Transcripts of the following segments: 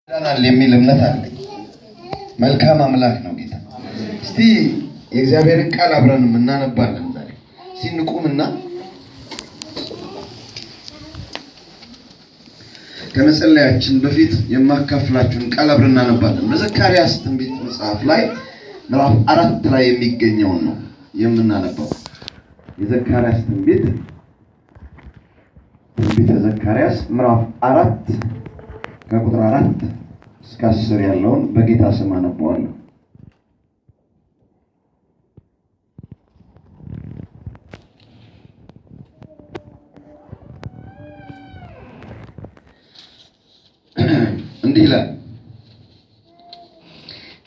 ዳናል የሚል እምነት አለ። መልካም አምላክ ነው ጌታ። እስቲ የእግዚአብሔርን ቃል አብረን እናነባለን ዛሬ። ሲንቁምና ከመጸለያችን በፊት የማካፍላችሁን ቃል አብረን እናነባለን። በዘካርያስ ትንቢት መጽሐፍ ላይ ምዕራፍ 4 ላይ የሚገኘውን ነው የምናነባው። የዘካርያስ ትንቢተ ዘካርያስ ምዕራፍ 4 ከቁጥር 4 እስከ 10 ያለውን በጌታ ስም አነባዋለሁ። እንዲህ ይላል።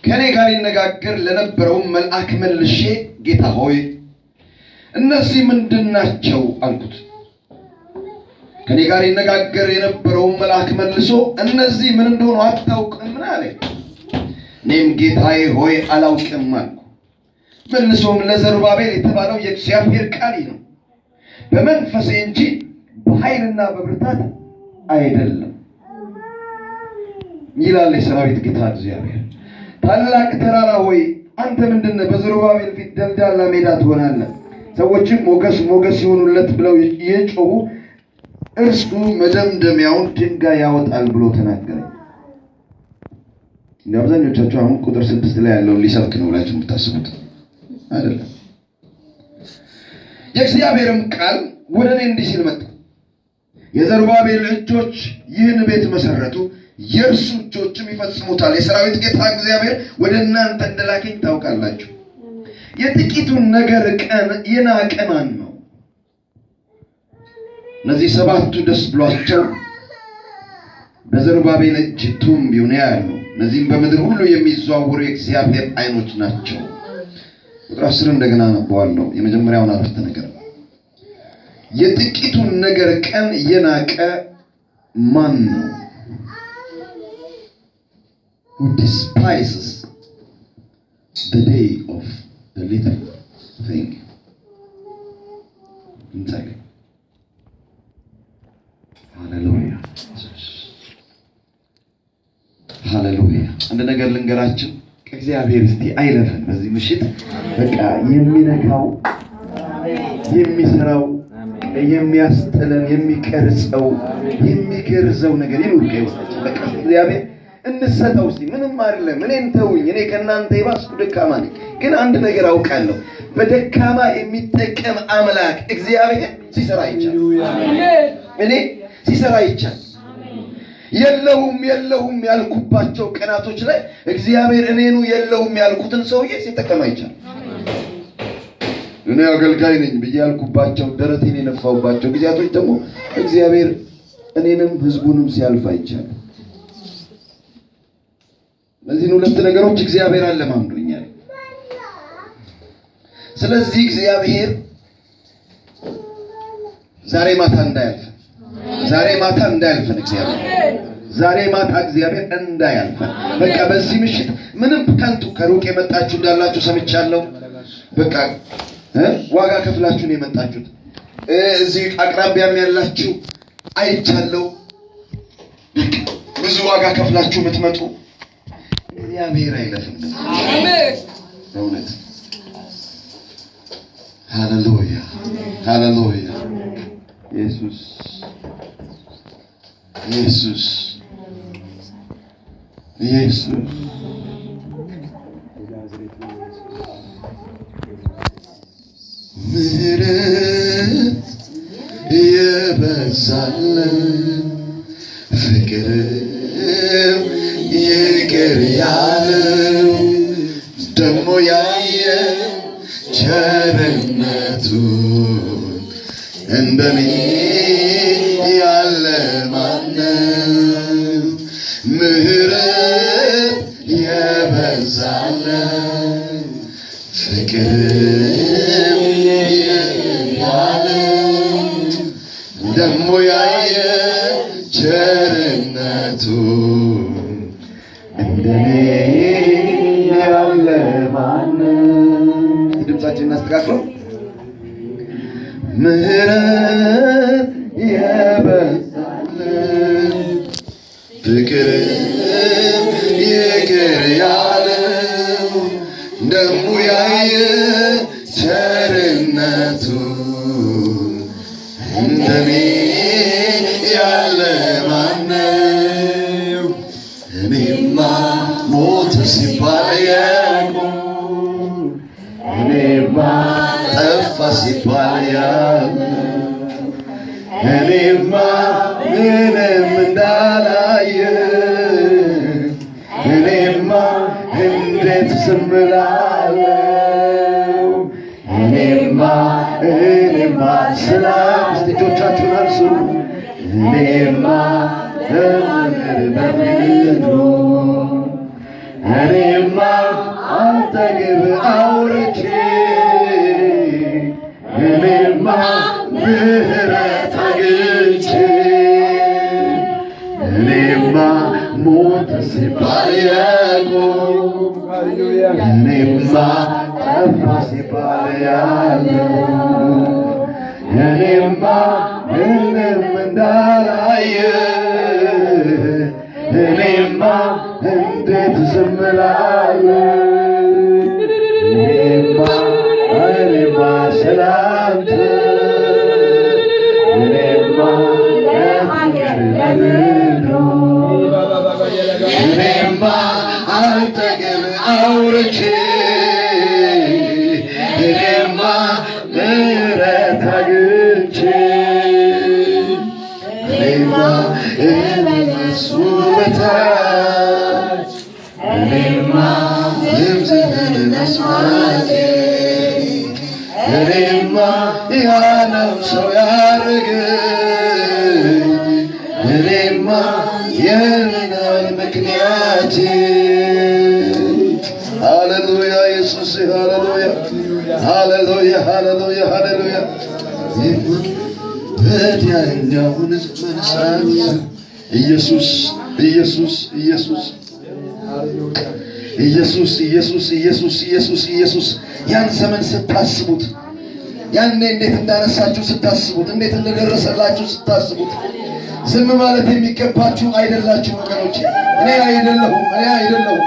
ከኔ ጋር ይነጋገር ለነበረው መልአክ መልሼ ጌታ ሆይ እነዚህ ምንድናቸው አልኩት። ከኔ ጋር ይነጋገር የነበረው መልአክ መልሶ እነዚህ ምን እንደሆኑ አታውቅም አለኝ። እኔም ጌታዬ ሆይ አላውቅም አልኩ። መልሶም ለዘሩባቤል የተባለው የእግዚአብሔር ቃል ነው፣ በመንፈሴ እንጂ በኃይልና በብርታት አይደለም ይላል የሰራዊት ጌታ እግዚአብሔር። ታላቅ ተራራ ሆይ አንተ ምንድነህ? በዘሩባቤል ፊት ደልዳላ ሜዳ ትሆናለህ፣ ሰዎችም ሞገስ ሞገስ ይሆኑለት ብለው የጮሁ እርሱ መደምደሚያውን ድንጋይ ያወጣል ብሎ ተናገረ። አብዛኞቻችሁ አሁን ቁጥር 6 ላይ ያለውን ሊሰብክ ነው ብላችሁ የምታስቡት አይደለም። የእግዚአብሔርም ቃል ወደ እኔ እንዲህ ሲል መጣ። የዘሩባቤል እጆች ይህን ቤት መሰረቱ፣ የእርሱ እጆችም ይፈጽሙታል። የሰራዊት ጌታ እግዚአብሔር ወደ እናንተ እንደላከኝ ታውቃላችሁ። የጥቂቱን ነገር ቀን የናቀ ማን ነው? እነዚህ ሰባቱ ደስ ብሏቸው በዘሩባቤል እጅ ቱንቢውን ያያሉ። እነዚህም በምድር ሁሉ የሚዘዋወሩ የእግዚአብሔር ዓይኖች ናቸው። ቁጥር 10 እንደገና አነበዋለሁ። የመጀመሪያውን አረፍተ ነገር የጥቂቱን ነገር ቀን የናቀ ማን ነው? Who despises the day of the little thing. እንጸልይ። ሃሌሉያ ሃሌሉያ። አንድ ነገር ልንገራችሁ፣ እግዚአብሔር እስቲ አይለፈን በዚህ ምሽት። በቃ የሚነካው የሚሰራው የሚያስጥለን የሚቀርጸው የሚገርዘው ነገር ይኑር ከውስጣችን። በቃ እግዚአብሔር እንሰጠው እስቲ። ምንም አይደለም፣ እኔን ተውኝ፣ እኔ ከእናንተ የባስኩ ደካማ ነኝ። ግን አንድ ነገር አውቃለሁ፣ በደካማ የሚጠቀም አምላክ እግዚአብሔር ሲሰራ ይቻላል። እኔ ሲሰራ ይቻላል። የለሁም ያልኩባቸው ቀናቶች ላይ እግዚአብሔር እኔኑ የለሁም ያልኩትን ሰውዬ ሲጠቀም አይቻል። እኔ አገልጋይ ነኝ ብዬ ያልኩባቸው ደረቴን የነፋውባቸው ጊዜያቶች ደግሞ እግዚአብሔር እኔንም ህዝቡንም ሲያልፍ አይቻል። እነዚህን ሁለት ነገሮች እግዚአብሔር አለማምዶኛል። ስለዚህ እግዚአብሔር ዛሬ ማታ እንዳያልፈን ዛሬ ማታ እግዚአብሔር እንዳያልፈን። በቃ በዚህ ምሽት ምንም ከንቱ ከሩቅ የመጣችሁ እንዳላችሁ ሰምቻለሁ። በቃ ዋጋ ከፍላችሁ ነው የመጣችሁት። እዚህ አቅራቢያም ያላችሁ አይቻለሁ። ብዙ ዋጋ ከፍላችሁ የምትመጡ እግዚአብሔር አይለፍም። አሜን። በእውነት ሃሌሉያ ሃሌሉያ። ኢየሱስ ምሕረት የበዛልን ፍቅርም ይቅር ያለው ደግሞ ያየ ቸርነቱን እንደኔ ያለ ማነው? ምሕረት የበዛለት ፍቅርም ያለው ደግሞ ያየ ቸርነቱን እንደኔ ያለ ማነው? ድምፃችንን እናስተካክለው። ምሕረት የበዛለት ፍቅር ይቅር ያለው ደሙ ያየ ቸርነቱ እንደኔ ያለ ማነው? እኔማ ሞት ሲባል ያልኩ እኔማ ጠፋ ሲባል ያልኩ እኔማ ምንም እንዳላየ እኔማ እንዴት ዝም እላለሁ? እኔማ ሰላም እጆቻችሁን አንሱ። እኔማ በምድሩ እኔማ አልጠግብ አውርቼ እኔማ ምህረት አግኝቼ እኔማ ሞት ሲባል ያልኩ እኔማ ጠፋ ሲባል ያልኩ እኔማ ምንም እንዳላየ እኔማ እንዴት ዝም እላለሁ? እኔማ ስላንተ እኔማ እኔማ አልጠግብ አውርቼ እኔማ ምህረት አግኝቼ እኔማ እነሱ በታች እኔማ ድምፅህን መስማቴ እኔማ ያለው ሰው ያረገኝ እኔማ የምናል ምክንያቴ። ሃሌሉያ ኢየሱስ ሃሌሉያ ሃሌሉያ ሃሌሉያ ሃሌሉያ። በዲያኛውን መንሳት ኢየሱስ ኢየሱስ ኢየሱስ ኢየሱስ ኢየሱስ ኢየሱስ ኢየሱስ ኢየሱስ። ያን ዘመን ስታስቡት ያኔ እንዴት እንዳነሳችሁ ስታስቡት እንዴት እንደደረሰላችሁ ስታስቡት ዝም ማለት የሚገባችሁ አይደላችሁ ወገኖች። እኔ አይደለሁም።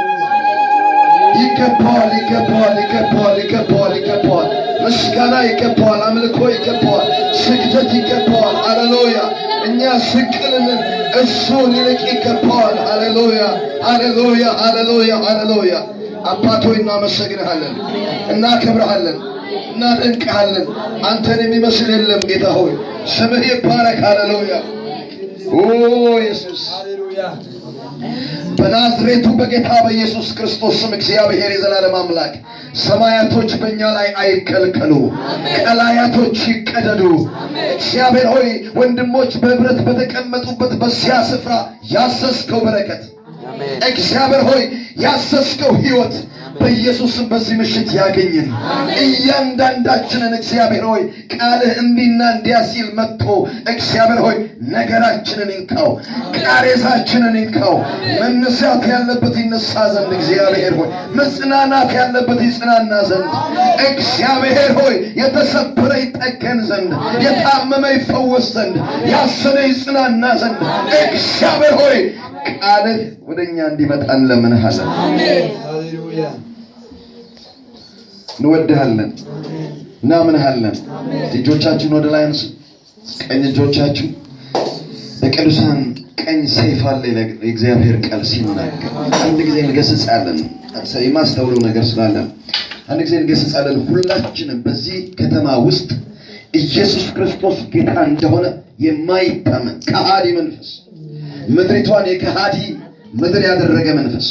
ይገባዋል ይገባዋል ይገባዋል ይገባዋል ይገባዋል። ምስጋና ይገባዋል፣ አምልኮ ይገባዋል፣ ስግደት ይገባዋል። ሃሌሉያ። እኛ ስቅልንን እሱ ሊልቅ ይገባዋል። ሃሌሉያ ሃሌሉያ ሃሌሉያ ሃሌሉያ። አባት ሆይ እናመሰግንሃለን፣ እናከብርሃለን፣ እናደንቅሃለን። አንተን የሚመስል የለም ጌታ ሆይ ስምህ ይባረክ። ሃሌሉያ ኦ ኢየሱስ በናዝሬቱ በጌታ በኢየሱስ ክርስቶስ ስም እግዚአብሔር የዘላለም አምላክ ሰማያቶች በእኛ ላይ አይከልከሉ፣ ቀላያቶች ይቀደዱ። እግዚአብሔር ሆይ ወንድሞች በህብረት በተቀመጡበት በዚያ ስፍራ ያሰስከው በረከት እግዚአብሔር ሆይ ያሰስከው ሕይወት በኢየሱስም በዚህ ምሽት ያገኝን እያንዳንዳችንን። እግዚአብሔር ሆይ ቃልህ እንዲና እንዲያ ሲል መጥቶ እግዚአብሔር ሆይ ነገራችንን ይንካው፣ ቃሬዛችንን ይንካው። መነሳት ያለበት ይነሳ ዘንድ እግዚአብሔር ሆይ መጽናናት ያለበት ይጽናና ዘንድ እግዚአብሔር ሆይ የተሰበረ ይጠገን ዘንድ፣ የታመመ ይፈወስ ዘንድ፣ ያሰነ ይጽናና ዘንድ እግዚአብሔር ሆይ ቃልህ ወደኛ እንዲመጣ እንለምንሃለን። ሃሌሉያ። እንወድሃለን፣ እናምንሃለን። እጆቻችሁን ወደ ላይ አንሱ። ቀኝ እጆቻችሁ በቅዱሳን ቀኝ ሰይፍ አለ የእግዚአብሔር ቃል ሲናገር። አንድ ጊዜ እንገስጻለን፣ የማስተውለው ነገር ስላለ አንድ ጊዜ እንገስጻለን። ሁላችንም በዚህ ከተማ ውስጥ ኢየሱስ ክርስቶስ ጌታ እንደሆነ የማይታመን ከሃዲ መንፈስ፣ ምድሪቷን የከሃዲ ምድር ያደረገ መንፈስ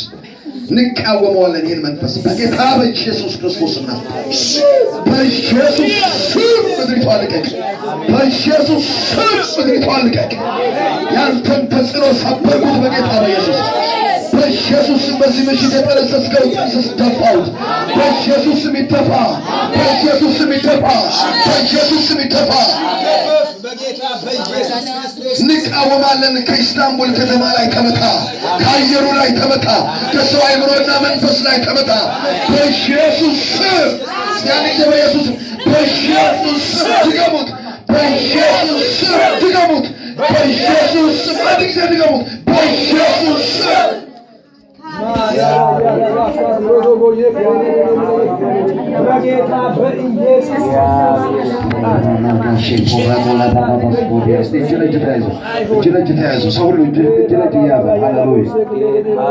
እንቃወመዋለን። ይህን መንፈስ በጌታ በኢየሱስ ክርስቶስ እና በኢየሱስ ስም ምድሪቷን ልቀቅ። በኢየሱስ ስም ምድሪቷን ልቀቅ። ያንተን ተጽዕኖ ሰበርኩት በጌታ በኢየሱስ። በኢየሱስ ስም በዚህ ምሽት የጠነሰስከው ጥንስስ ደፋሁት። በኢየሱስ ስም ይተፋ፣ በኢየሱስ ስም ይተፋ፣ በኢየሱስ ስም ይተፋ። እንቃወማለን። ከኢስታንቡል ከተማ ላይ ተመታ፣ ከአየሩ ላይ ተመታ፣ ከሰው አእምሮና መንፈስ ላይ ተመታ በኢየሱስ ስም። ያንተ በኢየሱስ በኢየሱስ ስም ድገሙት፣ በኢየሱስ ስም ድገሙት፣ በኢየሱስ ስም አድርገው ድገሙት፣ በኢየሱስ ስም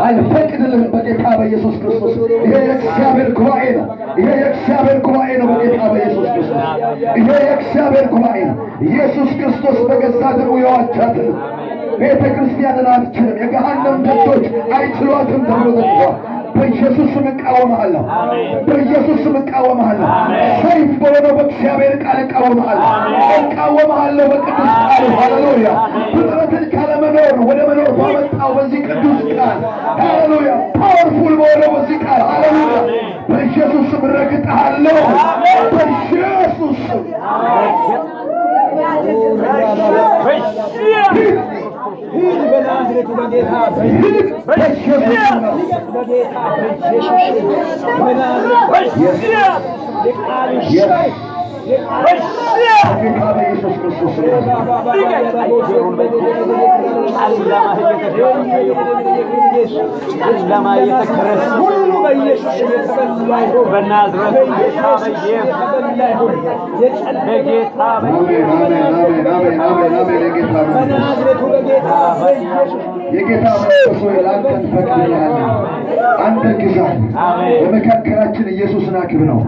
አይፈቅድልህም በጌታ በኢየሱስ ክርስቶስ። ይሄ የእግዚአብሔር ጉባኤ ነው። ይሄ የእግዚአብሔር ጉባኤ ነው በጌታ በኢየሱስ ክርስቶስ። ይሄ የእግዚአብሔር ጉባኤ ነው። ኢየሱስ ክርስቶስ በገዛ ደሙ የዋጃትን ቤተ ክርስቲያንን አትችልም፣ የገሃነም ደጆች አይችሏትም ተብሎ ተጽፏል። በኢየሱስ ስም እቃወምሃለሁ። በኢየሱስ ስም እቃወምሃለሁ። ሰይፍ በሆነው በእግዚአብሔር ቃል እቃወምሃለሁ። እቃወምሃለሁ በቅዱስ ቃል። ሃሌሉያ። ፍጥረትን ካለመኖር ወደ መኖር ባመጣው በዚህ ቅዱስ ቃል ሃሌሉያ። ፓወርፉል በሆነው በዚህ ቃል ሃሌሉያ። በኢየሱስ ስም ረግጠሃለሁ። በኢየሱስ ስም በናዝሬቱ በጌታ የጌታ መንፈስ ሆይ ላንተን ፈቅደናል። አንተ ግዛ። በመካከላችን ኢየሱስን አክብረው።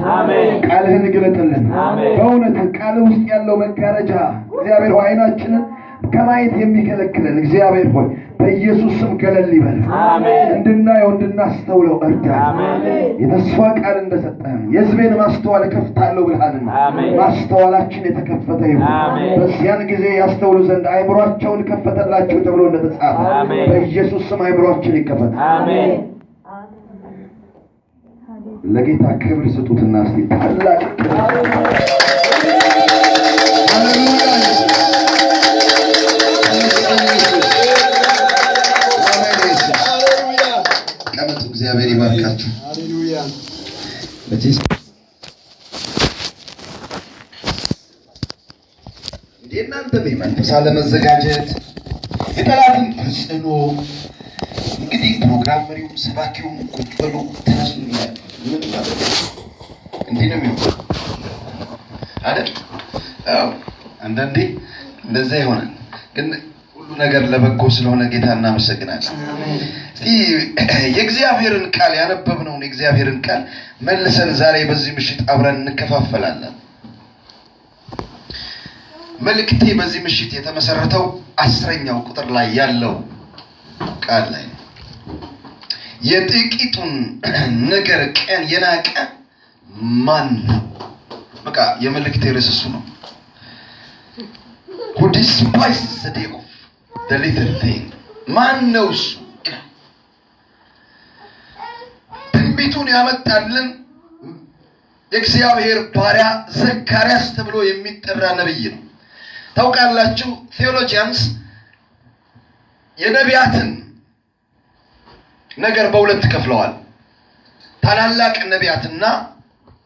ቃልህን ግለጥልን። በእውነት ቃልህ ውስጥ ያለው መጋረጃ እግዚአብሔር ሆይ ዓይናችንን ከማየት የሚከለክለን እግዚአብሔር ሆይ በኢየሱስ ስም ገለል ይበል። እንድናየው እንድናስተውለው እርዳን። የተስፋ ቃል እንደሰጠን የሕዝቤን ማስተዋል እከፍታለሁ ብለሃልና ማስተዋላችን የተከፈተ ይሁን። በዚያን ጊዜ ያስተውሉ ዘንድ አይምሯቸውን ከፈተላቸው ተብሎ እንደተጻፈ በኢየሱስ ስም አይምሯችን ይከፈት። ለጌታ ክብር ስጡትና እስቲ ታላቅ እግዚአብሔር ይባርካችሁ። ሃሌሉያ። እናንተ በመንፈስ አለመዘጋጀት የጠላትን ተጽዕኖ እንግዲህ ፕሮግራም መሪውም ሰባኪውም ቁጭ በሉ ተነሱ ይላል። ምን ማለት እንዴ ነው የሚሆነው አይደል? አዎ አንዳንዴ እንደዛ ይሆናል። ግን ሁሉ ነገር ለበጎ ስለሆነ ጌታ እናመሰግናለን። የእግዚአብሔርን ቃል ያነበብነውን የእግዚአብሔርን ቃል መልሰን ዛሬ በዚህ ምሽት አብረን እንከፋፈላለን። መልእክቴ በዚህ ምሽት የተመሰረተው 10ኛው ቁጥር ላይ ያለው ቃል ላይ ነው። የጥቂቱን ነገር ቀን የናቀ ማን ነው? በቃ የመልእክቴ ርዕስ እሱ ነው። Who despises the day of the little thing? ማን ነው እሱ? ትንቢቱን ያመጣልን የእግዚአብሔር ባሪያ ዘካርያስ ተብሎ የሚጠራ ነብይ ነው። ታውቃላችሁ ቴዎሎጂያንስ የነቢያትን ነገር በሁለት ከፍለዋል። ታላላቅ ነቢያትና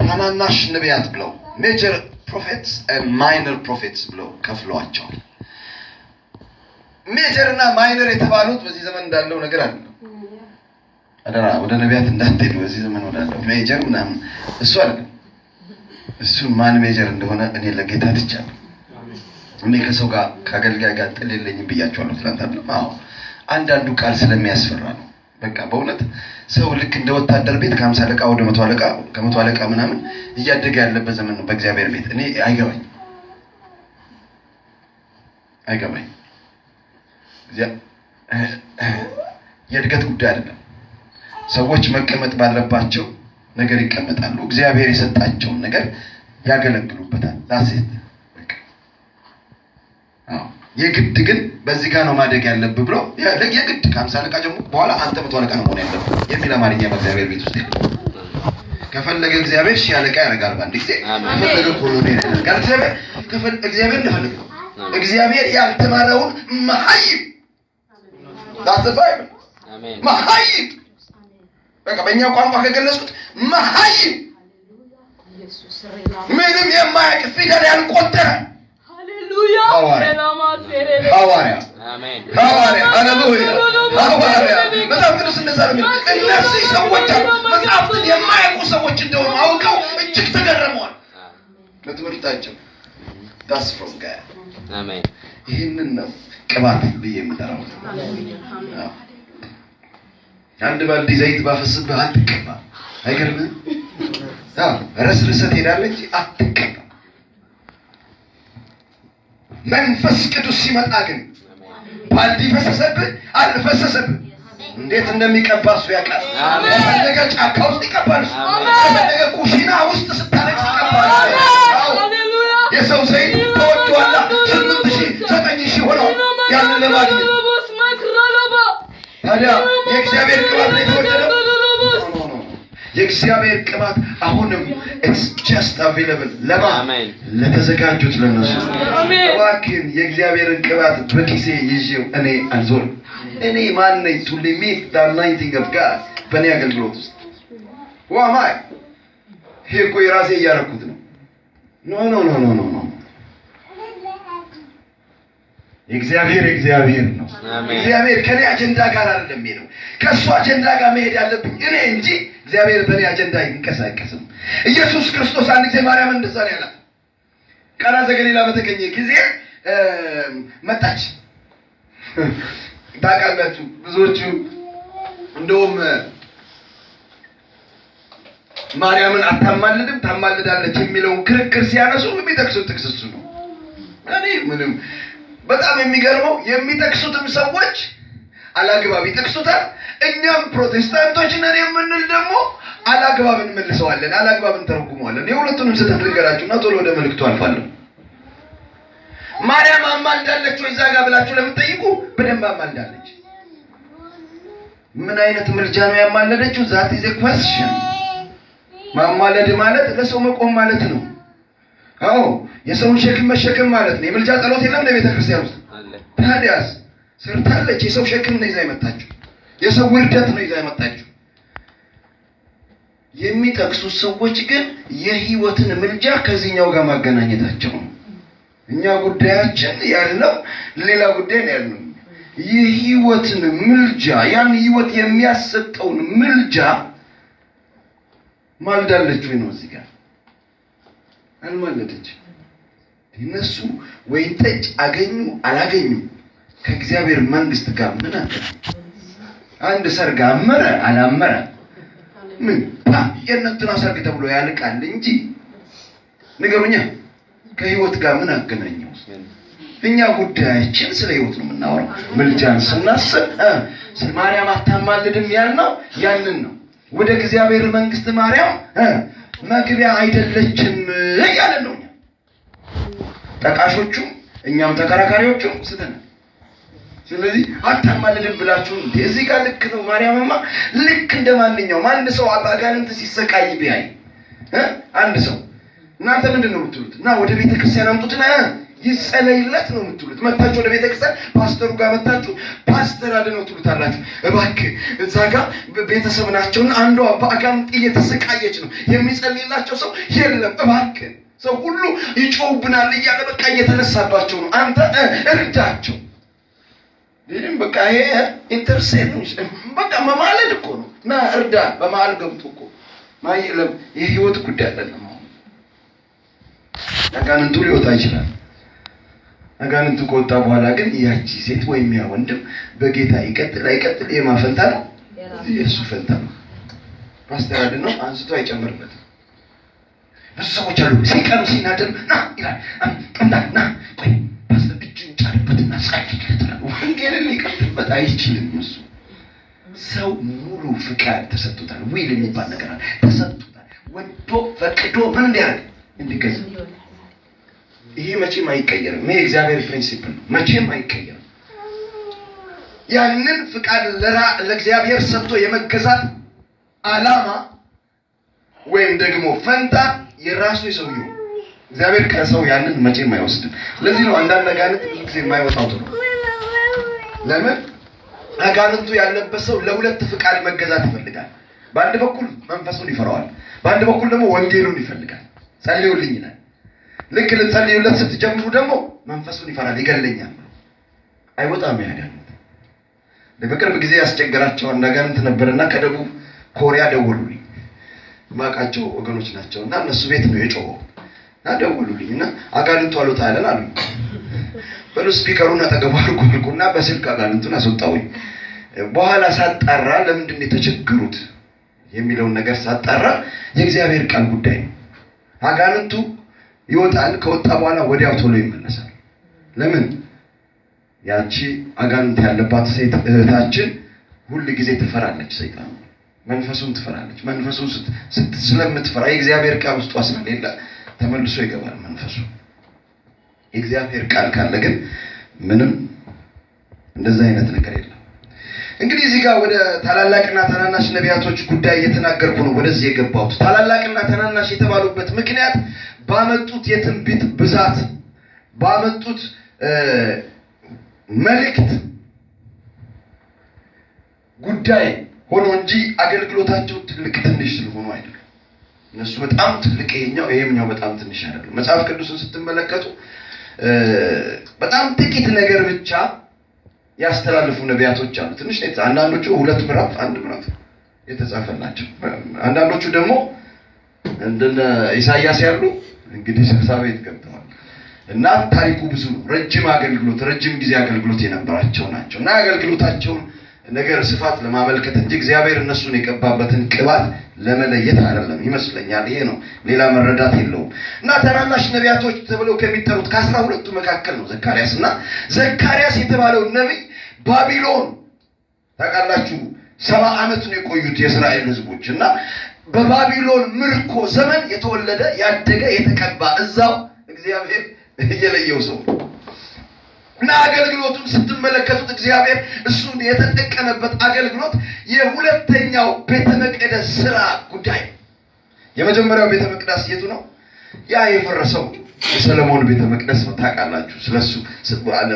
ታናናሽ ነቢያት ብለው ሜጀር ፕሮፌትስ and ማይነር ፕሮፌትስ ብለው ከፍለዋቸዋል። ሜጀር እና ማይነር የተባሉት በዚህ ዘመን እንዳለው ነገር አለ። አደራ ወደ ነቢያት እንዳትሄዱ። በዚህ ዘመን ወዳለው ሜጀር ምናምን እሱ አይደለም። እሱ ማን ሜጀር እንደሆነ እኔ ለጌታ ትቻለሁ። እኔ ከሰው ጋር ከአገልጋይ ጋር ጥል የለኝም ብያቸዋለሁ ትናንት አይደለም? አዎ አንዳንዱ ቃል ስለሚያስፈራ ነው። በቃ በእውነት ሰው ልክ እንደ ወታደር ቤት ከ50 አለቃ ወደ 100 አለቃ ከ100 አለቃ ምናምን እያደገ ያለበት ዘመን ነው በእግዚአብሔር ቤት። እኔ አይገባኝ የእድገት ጉዳይ አይደለም። ሰዎች መቀመጥ ባለባቸው ነገር ይቀመጣሉ። እግዚአብሔር የሰጣቸውን ነገር ያገለግሉበታል። ዳሴት የግድ ግን በዚህ ጋር ነው ማደግ ያለብህ ብሎ የግድ ከ50 አለቃ ጀምሮ በኋላ አንተ 100 አለቃ ነው መሆን ያለብህ የሚል አማርኛ በእግዚአብሔር ቤት ውስጥ የለም። ከፈለገ እግዚአብሔር ሺህ አለቃ ያደርጋል በአንድ ጊዜ። ከፈለገ ኮሎኔል ያደርጋል። እግዚአብሔር እንደፈለገ እግዚአብሔር ያልተማረውን መሀይም ታስባይም መሀይም በቃ በእኛ ቋንቋ ከገለጽኩት መሀይም ምንም የማያውቅ ፊደል ያልቆጠረ ሐዋርያ አሜን ሃሌሉያ ሃሌሉያ መጽሐፍ ቅዱስ እንደዛ ነው። እነዚህ ሰዎች መጽሐፍትን የማያውቁ ሰዎች እንደሆኑ አውቀው እጅግ ተገረመዋል በትምህርታቸው። that's from God አሜን። ይህንን ነው ቅባት ብዬ የምጠራው። አንድ ባልዲ ዘይት ባፈስብህ አትቀባ። አይገርምም? ረስርሰት ሄዳለች አትቀባ። መንፈስ ቅዱስ ሲመጣ ግን ባልዲ ፈሰሰብህ አልፈሰሰብህ እንዴት እንደሚቀባ እሱ ያውቃል። ከፈለገ ጫካ ውስጥ ይቀባል፣ ከፈለገ ኩሽና ውስጥ ስታለቅስ ይቀባል። የሰው ዘይት ተወዷላ 8,000 9,000 ሆነው ያንን ለማግኘት ታዲያ የእግዚአብሔር ቅባት ላይ ተወደደ። የእግዚአብሔር ቅባት አሁንም it's just available ለማን ለተዘጋጁት ለነሱ። እባክህን የእግዚአብሔርን ቅባት በኪሴ ይዤው እኔ አልዞርም። እኔ ማን ነኝ to limit the anointing of God በእኔ አገልግሎት ውስጥ ዋማይ ይሄ እኮ የራሴ እያደረኩት ነው። ኖ እግዚአብሔር ነው። እግዚአብሔር ከኔ አጀንዳ ጋር አይደለም የሚሄደው። ከእሱ አጀንዳ ጋር መሄድ ያለብኝ እኔ እንጂ እግዚአብሔር በእኔ አጀንዳ አይንቀሳቀስም። ኢየሱስ ክርስቶስ አንድ ጊዜ ማርያም እንደዛ ነው ያላት። ቃና ዘገሊላ በተገኘ ጊዜ መጣች። ታውቃላችሁ ብዙዎቹ እንደውም ማርያምን አታማልድም ታማልዳለች የሚለውን ክርክር ሲያነሱ የሚጠቅሱት ጥቅስ እሱ ነው። እኔ ምንም በጣም የሚገርመው የሚጠቅሱትም ሰዎች አላግባብ ይጠቅሱታል። እኛም ፕሮቴስታንቶች ነን የምንል ደግሞ አላግባብ እንመልሰዋለን፣ አላግባብ እንተረጉመዋለን። የሁለቱንም ስህተት ልንገራችሁና ቶሎ ወደ መልእክቱ አልፋለሁ። ማርያም አማልዳለች ወይ እዛ ጋር ብላችሁ ለምትጠይቁ በደንብ አማልዳለች። ምን አይነት ምልጃ ነው ያማለደችው? ዛት ኢዝ ኤ ኩዌስችን። ማማለድ ማለት ለሰው መቆም ማለት ነው። አዎ የሰውን ሸክም መሸከም ማለት ነው። የምልጃ ጸሎት የለም ለቤተ ክርስቲያን ውስጥ ታዲያስ ሰርታለች። የሰው ሸክም ነው ይዛ የመጣችው፣ የሰው ውርደት ነው ይዛ የመጣችው። የሚጠቅሱት ሰዎች ግን የህይወትን ምልጃ ከዚህኛው ጋር ማገናኘታቸው ነው። እኛ ጉዳያችን ያለው ሌላ ጉዳይ ነው ያለው። የህይወትን ምልጃ ያን ህይወት የሚያሰጠውን ምልጃ ማልዳለች ወይ ነው እዚህ ጋር አልማለደች። እነሱ ወይን ጠጅ አገኙ አላገኙ ከእግዚአብሔር መንግስት ጋር ምን አለ? አንድ ሰርግ አመረ አላመረ ምን የእነንትና ሰርግ ተብሎ ያልቃል እንጂ ንገሩኛ ከህይወት ጋር ምን አገናኘው? እኛ ጉዳያችን ስለ ህይወት ነው የምናወራው። ምልጃን ስናስብ ማርያም አታማልድም ያልነው ያንን ነው። ወደ እግዚአብሔር መንግስት ማርያም መግቢያ አይደለችም ያለ ነው። ጠቃሾቹ እኛም ተከራካሪዎቹ ስተን ስለዚህ አታማልድም ብላችሁ እዚህ ጋር ልክ ነው። ማርያምማ ልክ እንደማንኛውም አንድ ሰው አጋንንት ሲሰቃይ ቢያይ አንድ ሰው እናንተ ምንድን ነው የምትሉት? እና ወደ ቤተ ክርስቲያን አምጡትና ይጸለይለት ነው የምትሉት። መጣችሁ ወደ ቤተ ክርስቲያን ፓስተሩ ጋር መጣችሁ ፓስተር አድነው ትሉታላችሁ። እባክህ እዛ ጋር ቤተሰብ ናቸውና አንዷ በአጋንንት እየተሰቃየች ነው የሚጸልይላቸው ሰው የለም እባክህ ሰው ሁሉ ይጮውብናል እያለ በቃ እየተነሳባቸው ነው። አንተ እርዳቸው። ይሄን በቃ ይሄ ኢንተርሴፕሽን በቃ መማለድ እኮ ነው። ና እርዳ በመሃል ገብቶ እኮ ማይለም የህይወት ጉዳይ አይደለም። አጋንንቱ ሊወጣ ይችላል። አጋንንቱ ከወጣ በኋላ ግን ያቺ ሴት ወይም ያ ወንድም በጌታ ይቀጥል አይቀጥል የማፈንታ ነው የሱ ፈንታ ነው። ፓስተር አድነው አንስቶ አይጨምርበትም። ብዙ ሰዎች አሉ ሲቀሩ ሲናደዱ ና ይላል ና ቆይ ፓስተር እጁን ጫንበትና ጻፍልኝ ወንጌልን ሊቀጥልበት አይችልም። እሱ ሰው ሙሉ ፍቃድ ተሰጥቶታል። ዊል የሚባል ነገር አለ ተሰጥቶታል። ወዶ ፈቅዶ ምን እንዲያደርግ እንዲገዛ ይሄ መቼም አይቀየርም። ይሄ እግዚአብሔር ፕሪንሲፕል ነው፣ መቼም አይቀየርም። ያንን ፍቃድ ለእግዚአብሔር ሰጥቶ የመገዛት ዓላማ ወይም ደግሞ ፈንታ የራሱ የሰውየው እግዚአብሔር ከሰው ያንን መቼም አይወስድም። ለዚህ ነው አንዳንድ አጋንንት ብዙ ጊዜ የማይወጣው ነው። ለምን? አጋንንቱ ያለበት ሰው ለሁለት ፍቃድ መገዛት ይፈልጋል። በአንድ በኩል መንፈሱን ይፈራዋል፣ በአንድ በኩል ደግሞ ወንጌሉን ይፈልጋል። ጸልዩልኝ ይላል። ልክ ልትጸልዩለት ስትጀምሩ ደግሞ መንፈሱን ይፈራል፣ ይገለኛል። አይወጣም ያጋንንት። በቅርብ ጊዜ ያስቸገራቸው አጋንንት ነበርና ከደቡብ ኮሪያ ደወሉልኝ። ማቃቸው ወገኖች ናቸውና እነሱ ቤት ነው የጮኸው። እና ደወሉልኝና አጋንንቱ አልወጣለን አሉኝ። በሉ ስፒከሩን አጠገቡ አልኩና በስልክ አጋንንቱን አስወጣሁኝ። በኋላ ሳጣራ ለምንድን ነው የተቸገሩት የሚለውን ነገር ሳጣራ የእግዚአብሔር ቃል ጉዳይ ነው። አጋንንቱ ይወጣል፣ ከወጣ በኋላ ወዲያው ቶሎ ይመለሳል። ለምን? ያቺ አጋንንት ያለባት ሴት እህታችን ሁሉ ጊዜ ትፈራለች፣ ሰይጣን መንፈሱን ትፈራለች። መንፈሱን ስለምትፈራ የእግዚአብሔር ቃል ውስጧ ስለሌለ ተመልሶ ይገባል መንፈሱ። የእግዚአብሔር ቃል ካለ ግን ምንም እንደዛ አይነት ነገር የለም። እንግዲህ እዚህ ጋር ወደ ታላላቅና ታናናሽ ነቢያቶች ጉዳይ እየተናገርኩ ነው ወደዚህ የገባሁት። ታላላቅና ታናናሽ የተባሉበት ምክንያት ባመጡት የትንቢት ብዛት፣ ባመጡት መልእክት ጉዳይ ሆኖ እንጂ አገልግሎታቸው ትልቅ ትንሽ ስለሆኑ አይደለም። እነሱ በጣም ትልቅ ይሄኛው በጣም ትንሽ አይደለም። መጽሐፍ ቅዱስን ስትመለከቱ በጣም ጥቂት ነገር ብቻ ያስተላልፉ ነቢያቶች አሉ። ትንሽ ነው። አንዳንዶቹ 2 ምዕራፍ 1 ምዕራፍ የተጻፈላቸው፣ አንዳንዶቹ ደግሞ እንደነ ኢሳይያስ ያሉ እንግዲህ 60 ቤት ገብተዋል እና ታሪኩ ብዙ ነው። ረጅም ጊዜ አገልግሎት የነበራቸው ናቸው እና አገልግሎታቸውን ነገር ስፋት ለማመልከት እንጂ እግዚአብሔር እነሱን የቀባበትን ቅባት ለመለየት አይደለም ይመስለኛል። ይሄ ነው፣ ሌላ መረዳት የለውም። እና ታናናሽ ነቢያቶች ተብለው ከሚጠሩት ከ12ቱ መካከል ነው ዘካርያስ። እና ዘካርያስ የተባለው ነብይ ባቢሎን ታውቃላችሁ 70 ዓመት ነው የቆዩት የእስራኤል ህዝቦች። እና በባቢሎን ምርኮ ዘመን የተወለደ ያደገ የተቀባ እዛው እግዚአብሔር የለየው ሰው እና አገልግሎቱን ስትመለከቱት እግዚአብሔር እሱን የተጠቀመበት አገልግሎት የሁለተኛው ቤተ መቅደስ ስራ ጉዳይ። የመጀመሪያው ቤተ መቅደስ የቱ ነው? ያ የፈረሰው የሰለሞን ቤተ መቅደስ ነው። ታውቃላችሁ ስለሱ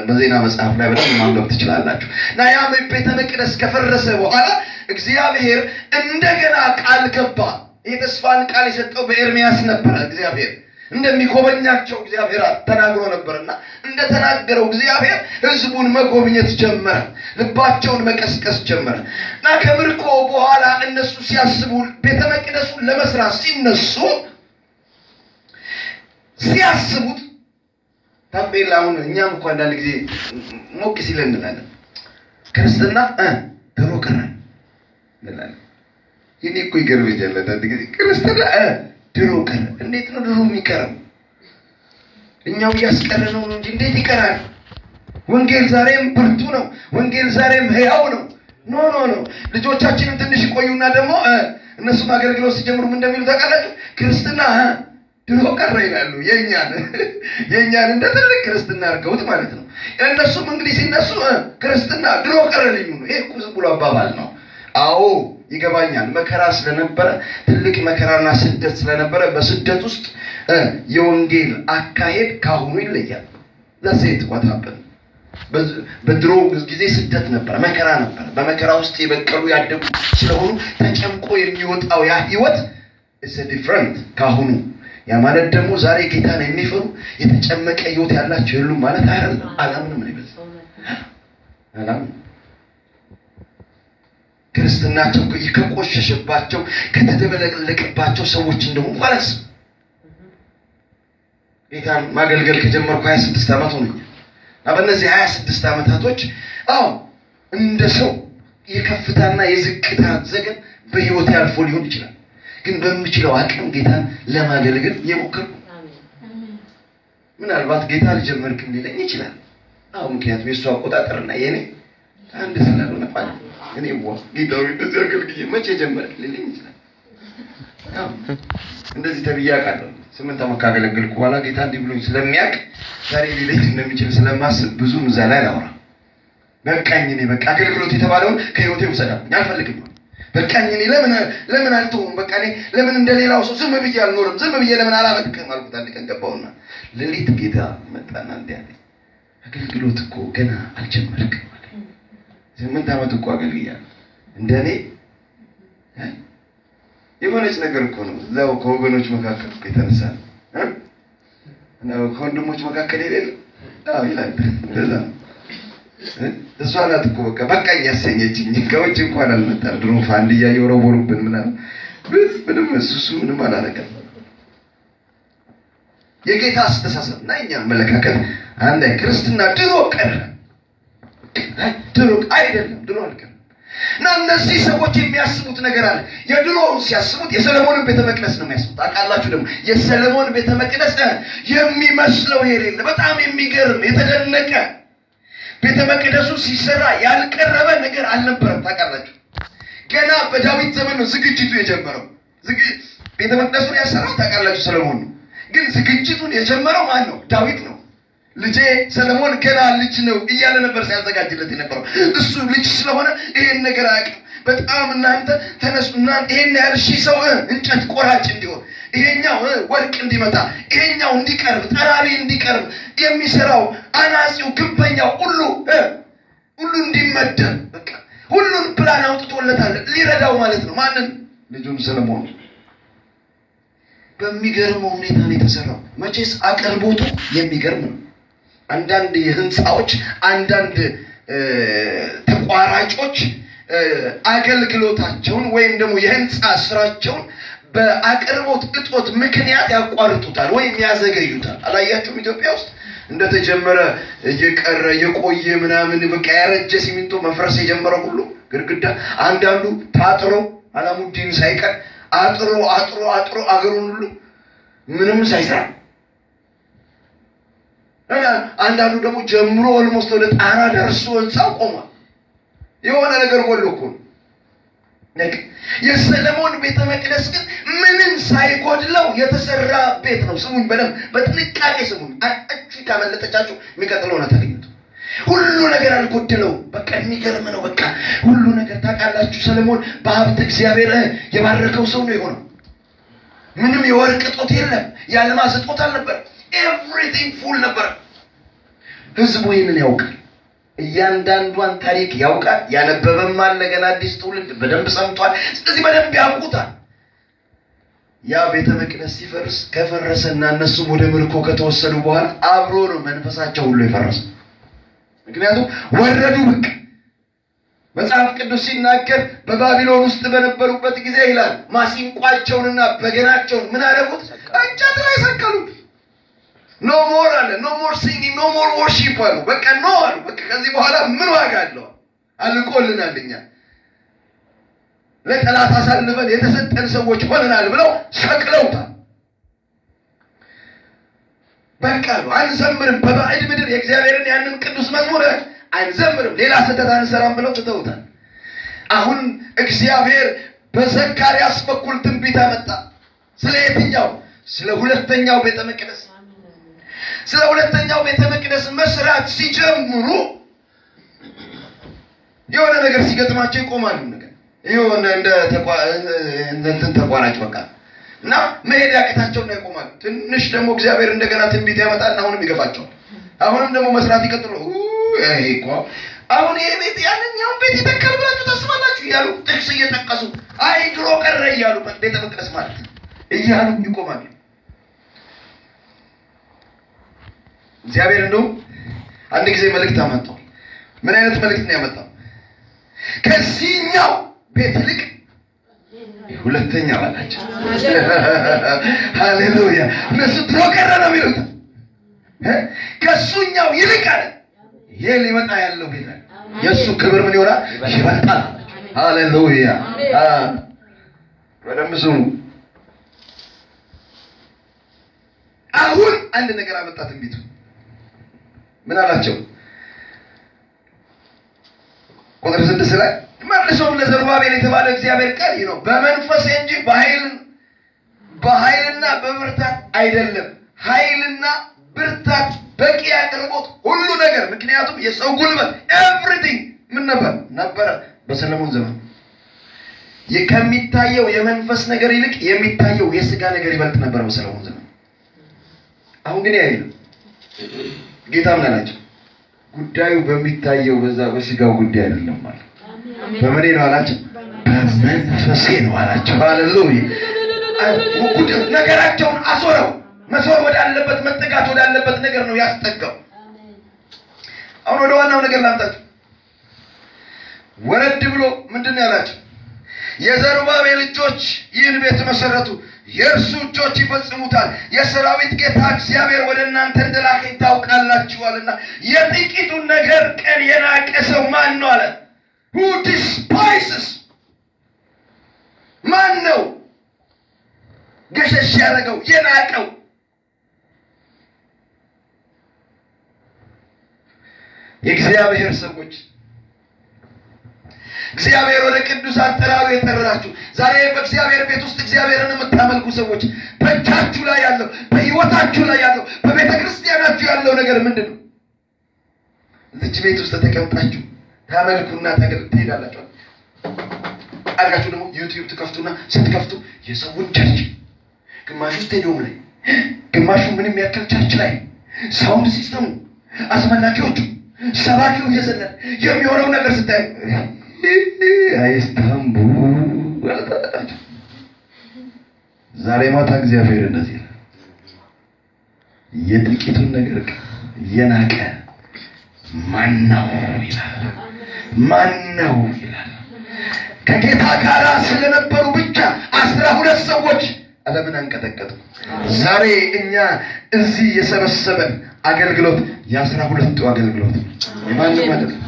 በዜና መጽሐፍ ላይ በጣም ማንበብ ትችላላችሁ። እና ያ ቤተ መቅደስ ከፈረሰ በኋላ እግዚአብሔር እንደገና ቃል ገባ። የተስፋን ቃል የሰጠው በኤርሚያስ ነበር። እግዚአብሔር እንደሚጎበኛቸው እግዚአብሔር ተናግሮ ነበርና እንደተናገረው እግዚአብሔር ህዝቡን መጎብኘት ጀመረ፣ ልባቸውን መቀስቀስ ጀመረ። እና ከምርኮ በኋላ እነሱ ሲያስቡ ቤተ መቅደሱን ለመስራት ሲያስቡት ታቤላውን እኛም እንኳን አንዳንድ ጊዜ ሞቅ ሲለን እንላለን፣ ክርስትና ድሮ ቀረ እንላለን። ይሄ እኮ ይገርመኛል። አንዳንድ ጊዜ ክርስትና ድሮ ቀረ። እንዴት ነው ድሮ የሚቀረው? እኛው ያስቀረነው ነው እንጂ እንዴት ይቀራል? ወንጌል ዛሬም ብርቱ ነው። ወንጌል ዛሬም ሕያው ነው። ኖ ልጆቻችንም ትንሽ ይቆዩና ደግሞ እነሱም አገልግሎት ሲጀምሩ ምን እንደሚሉ ታውቃላችሁ? ክርስትና ድሮ ቀረ ይላሉ። የኛን እንደ ትልቅ ክርስትና አድርገውት ማለት ነው። እነሱም እንግዲህ ሲነሱ ክርስትና ድሮ ቀረ ልዩ ነው። ይሄ እኮ ዝም ብሎ አባባል ነው። አዎ ይገባኛል። መከራ ስለነበረ ትልቅ መከራና ስደት ስለነበረ በስደት ውስጥ የወንጌል አካሄድ ካሁኑ ይለያል። ለሴት ወታበን በድሮ ጊዜ ስደት ነበር፣ መከራ ነበር። በመከራ ውስጥ የበቀሉ ያደጉ ስለሆኑ ተጨምቆ የሚወጣው ያ ህይወት is different ካሁኑ። ያ ማለት ደግሞ ዛሬ ጌታን የሚፈሩ የተጨመቀ ህይወት ያላቸው የሉም ማለት አይደለም። አላምንም ነው ይበዝ አላምንም። ክርስትናቸው ከቆሸሸባቸው ከተደበለቀባቸው ሰዎች እንደሆኑ ማለት ነው። ጌታን ማገልገል ከጀመርኩ 26 ዓመት ሆነኛል። በእነዚህ 26 ዓመታቶች እንደ ሰው የከፍታና የዝቅታ ዘገን በህይወት ያልፎ ሊሆን ይችላል። ግን በሚችለው አቅም ጌታን ለማገልገል የሞከርኩ። ምናልባት ጌታ አልጀመርክም ሊለኝ ይችላል። ምክንያቱም የእሱ አቆጣጠርና የኔ አንድ ስላልሆነ ማለት ነው። እኔ ጌታው እንደዚህ አገልግዬ መቼ ጀመርክ ሊለኝ ይችላል። እንደዚህ ተብዬ አውቃለሁ። 8 ዓመት ካገለገልኩ በኋላ ጌታ እንዲህ ብሎኝ ስለሚያውቅ ዛሬ ሊለኝ እንደሚችል ስለማስብ ብዙም እዛ ላይ አላወራም። በቃኝ እኔ በቃ አገልግሎት የተባለውን ከህይወቴ ውሰዳው አልፈልግም። በቃኝ እኔ ለምን አልተውም? በቃ እኔ ለምን እንደሌላው ሰው ዝም ብዬ አልኖርም? ዝም ብዬ ለምን አላመልክም አልኩት። አንድ ቀን ገባውና ሌሊት ጌታ መጣና እንዲህ አለኝ፣ አገልግሎት እኮ ገና አልጀመርክም ማለት 8 ዓመት እኮ አገልግያለሁ። እንደኔ የሆነች ነገር እኮ ነው እዛው ከወገኖች መካከል እኮ የተነሳ ነው ከወንድሞች መካከል የሌለ ይላል። እንደዛ እሷ ናት እኮ በቃ ያሰኘችኝ። ከውጭ እንኳን አልመጣም። ድሮ ፋንድያ እየወረወሩብን ምናምን ምንም እሱ ምንም አላረገም። የጌታ አስተሳሰብ እና የኛ አመለካከት አንድ ክርስትና ድሮ ቀረ። ድሮ አይደለም፣ ድሮ አልቀረም። እና እነዚህ ሰዎች የሚያስቡት ነገር አለ። የድሮውን ሲያስቡት የሰለሞንን ቤተ መቅደስ ነው የሚያስቡት። ታውቃላችሁ ደግሞ የሰለሞን ቤተ መቅደስ የሚመስለው የሌለ በጣም የሚገርም የተደነቀ ቤተ መቅደሱ ሲሰራ ያልቀረበ ነገር አልነበረም። ታውቃላችሁ ገና በዳዊት ዘመን ነው ዝግጅቱ የጀመረው። ቤተ መቅደሱን ያሰራው ታውቃላችሁ ሰለሞን ነው። ግን ዝግጅቱን የጀመረው ማን ነው? ዳዊት ነው። ልጄ ሰለሞን ገና ልጅ ነው እያለ ነበር ሲያዘጋጅለት የነበረው። እሱ ልጅ ስለሆነ ይሄን ነገር አያውቅም። በጣም እናንተ ተነሱና ይሄን ያህል ሺህ ሰው እንጨት ቆራጭ እንዲሆን፣ ይሄኛው ወርቅ እንዲመታ፣ ይሄኛው እንዲቀርብ፣ ጠራቢ እንዲቀርብ፣ የሚሰራው አናጺው፣ ግንበኛው ሁሉ እንዲመደብ በቃ ሁሉን ፕላን አውጥቶለታል ሊረዳው ማለት ነው። ማንን? ልጁን ሰለሞን። በሚገርመው ሁኔታ ነው የተሰራው። መቼስ አቅርቦቱ የሚገርም ነው። አንዳንድ የህንፃዎች አንዳንድ ተቋራጮች አገልግሎታቸውን ወይም ደግሞ የህንፃ ስራቸውን በአቅርቦት እጦት ምክንያት ያቋርጡታል ወይም ያዘገዩታል። አላያችሁም? ኢትዮጵያ ውስጥ እንደተጀመረ እየቀረ የቆየ ምናምን በቃ ያረጀ ሲሚንቶ መፍረስ የጀመረ ሁሉ ግድግዳ አንዳንዱ ታጥሮ አላሙዲን ሳይቀር አጥሮ አገሩን ሁሉ ምንም ሳይሰራ፣ አንዳንዱ ደግሞ ጀምሮ ኦልሞስት ወደ ጣራ ደርሶ ህንፃው ቆሟል። የሆነ ነገር ጎሎ እኮ ነው። የሰለሞን ቤተ መቅደስ ግን ምንም ሳይጎድለው የተሰራ ቤት ነው። ስሙኝ በደንብ በጥንቃቄ ስሙኝ። እቺ ካመለጠቻችሁ የሚቀጥለው ነው ታገኙት። ሁሉ ነገር አልጎደለው። በቃ የሚገርም ነው። በቃ ሁሉ ነገር ታውቃላችሁ። ሰለሞን በሀብት እግዚአብሔር የባረከው ሰው ነው የሆነው። ምንም የወርቅ እጦት የለም፣ የአልማዝ እጦት አልነበረ። ኤቭሪቲንግ ፉል ነበር። ህዝቡ ይህንን ያውቃል። እያንዳንዷን ታሪክ ያውቃል። ያነበበም አለ። ገና አዲስ ትውልድ በደንብ ሰምቷል። ስለዚህ በደንብ ያውቁታል። ያ ቤተ መቅደስ ሲፈርስ ከፈረሰና እነሱም ወደ ምርኮ ከተወሰዱ በኋላ አብሮ ነው መንፈሳቸው ሁሉ የፈረሰ። ምክንያቱም ወረዱ። ብቅ መጽሐፍ ቅዱስ ሲናገር በባቢሎን ውስጥ በነበሩበት ጊዜ ይላል ማሲንቋቸውንና በገናቸውን ምን አደረጉት? እንጨት ላይ ሰቀሉት። ኖ ሞር አለ። ኖ ሞር ሲንጊንግ፣ ኖ ሞር ወርሺፕ አሉ። በቃ ኖ አሉ። በቃ ከዚህ በኋላ ምን ዋጋ አለው? አልቆልናል፣ እኛ ለጠላት አሳልፈን የተሰጠን ሰዎች ሆነናል ብለው ሰቅለውታል። በቃ ነው አንዘምርም፣ በባዕድ ምድር የእግዚአብሔርን ያንን ቅዱስ መዝሙር አንዘምርም፣ ሌላ ስህተት አንሰራም ብለው ትተውታል። አሁን እግዚአብሔር በዘካርያስ በኩል ትንቢት አመጣ። ስለ የትኛው? ስለ ሁለተኛው ቤተ መቅደስ። ስለ ሁለተኛው ቤተ መቅደስ መስራት ሲጀምሩ የሆነ ነገር ሲገጥማቸው ይቆማሉ። ነገር የሆነ እንደ ተቋራጭ በቃ እና መሄድ ያቅታቸውና ይቆማሉ። ትንሽ ደግሞ እግዚአብሔር እንደገና ትንቢት ያመጣና አሁንም ይገፋቸዋል። አሁንም ደግሞ መስራት ይቀጥሉ። እኮ አሁን ይሄ ቤት ያንኛው ቤት ይተካል ብላችሁ ታስባላችሁ እያሉ ጥቅስ እየጠቀሱ አይ ድሮ ቀረ እያሉ ቤተ መቅደስ ማለት እያሉ ይቆማሉ። እግዚአብሔር እንደው አንድ ጊዜ መልእክት አመጣው። ምን አይነት መልእክት ነው ያመጣው? ከዚህኛው ቤት ይልቅ ሁለተኛው አላቸው። ሃሌሉያ! እነሱ ድሮ ቀረ ነው የሚሉት። ከሱኛው ይልቅ አለ ይሄ ሊመጣ ያለው ቤት የእሱ ክብር ምን ይሆናል? ይበልጣል። ሃሌሉያ! በደንብ ስሙ። አሁን አንድ ነገር አመጣ ትንቢቱ። ምን አላቸው? ቁጥር 6 ላይ መልሶም ለዘሩባቤል የተባለ እግዚአብሔር ቃል ይህ ነው፣ በመንፈስ እንጂ በኃይልና በብርታት አይደለም። ኃይልና ብርታት በቂ አቅርቦት ሁሉ ነገር። ምክንያቱም የሰው ጉልበት ኤቭሪቲንግ ምን ነበረ በሰለሞን ዘመን። ከሚታየው የመንፈስ ነገር ይልቅ የሚታየው የስጋ ነገር ይበልጥ ነበር በሰለሞን ዘመን። አሁን ግን አይደለም። ጌታ ምን አላቸው? ጉዳዩ በሚታየው በዛ በስጋው ጉዳይ አይደለም ማለት በመኔ ነው አላቸው? በመንፈሴ ነው አላቸው። ሃሌሉያ! ነገራቸውን አዞረው። መስወር ወዳለበት መጠጋት ወዳለበት ነገር ነው ያስጠጋው። አሁን ወደ ዋናው ነገር ላምጣችሁ። ወረድ ብሎ ምንድነው ያላቸው? የዘሩባቤል እጆች ይህን ቤት መሰረቱ፣ የእርሱ እጆች ይፈጽሙታል። የሰራዊት ጌታ እግዚአብሔር ወደ እናንተ እንደላከኝ ታውቃላችኋልና። የጥቂቱን ነገር ቀን የናቀ ሰው ማን ነው አለ? who despises ማን ነው? ገሸሽ ያደረገው የናቀው የእግዚአብሔር ሰዎች፣ እግዚአብሔር ወደ ቅዱስ አጠራሩ የጠራችሁ ዛሬ በእግዚአብሔር ቤት ውስጥ እግዚአብሔርን የምታመልኩ ሰዎች በእጃችሁ ላይ ያለው በሕይወታችሁ ላይ ያለው በቤተ ክርስቲያናችሁ ያለው ነገር ምንድን ነው? እዚህ ቤት ውስጥ ተቀምጣችሁ ታመልኩና ትሄዳላችሁ። አልጋችሁ ደግሞ ዩቲዩብ ትከፍቱና ስትከፍቱ የሰውን ቸርች፣ ግማሹ ስቴዲየም ላይ፣ ግማሹ ምንም ያክል ቸርች ላይ ሳውንድ ሲስተሙ፣ አስመላኪዎቹ፣ ሰባኪው እየዘለለ የሚሆነው ነገር ስታይ አይስታምቡ። ዛሬ ማታ እግዚአብሔር እንደዚህ ነው። የጥቂቱን ነገር የናቀ ማን ነው ይላል። ማን ነው ይላል። ከጌታ ጋር ስለነበሩ ብቻ 12 ሰዎች ዓለምን አንቀጠቀጡ። ዛሬ እኛ እዚህ የሰበሰበን አገልግሎት የ12ቱ አገልግሎት የማንም ማለት ነው።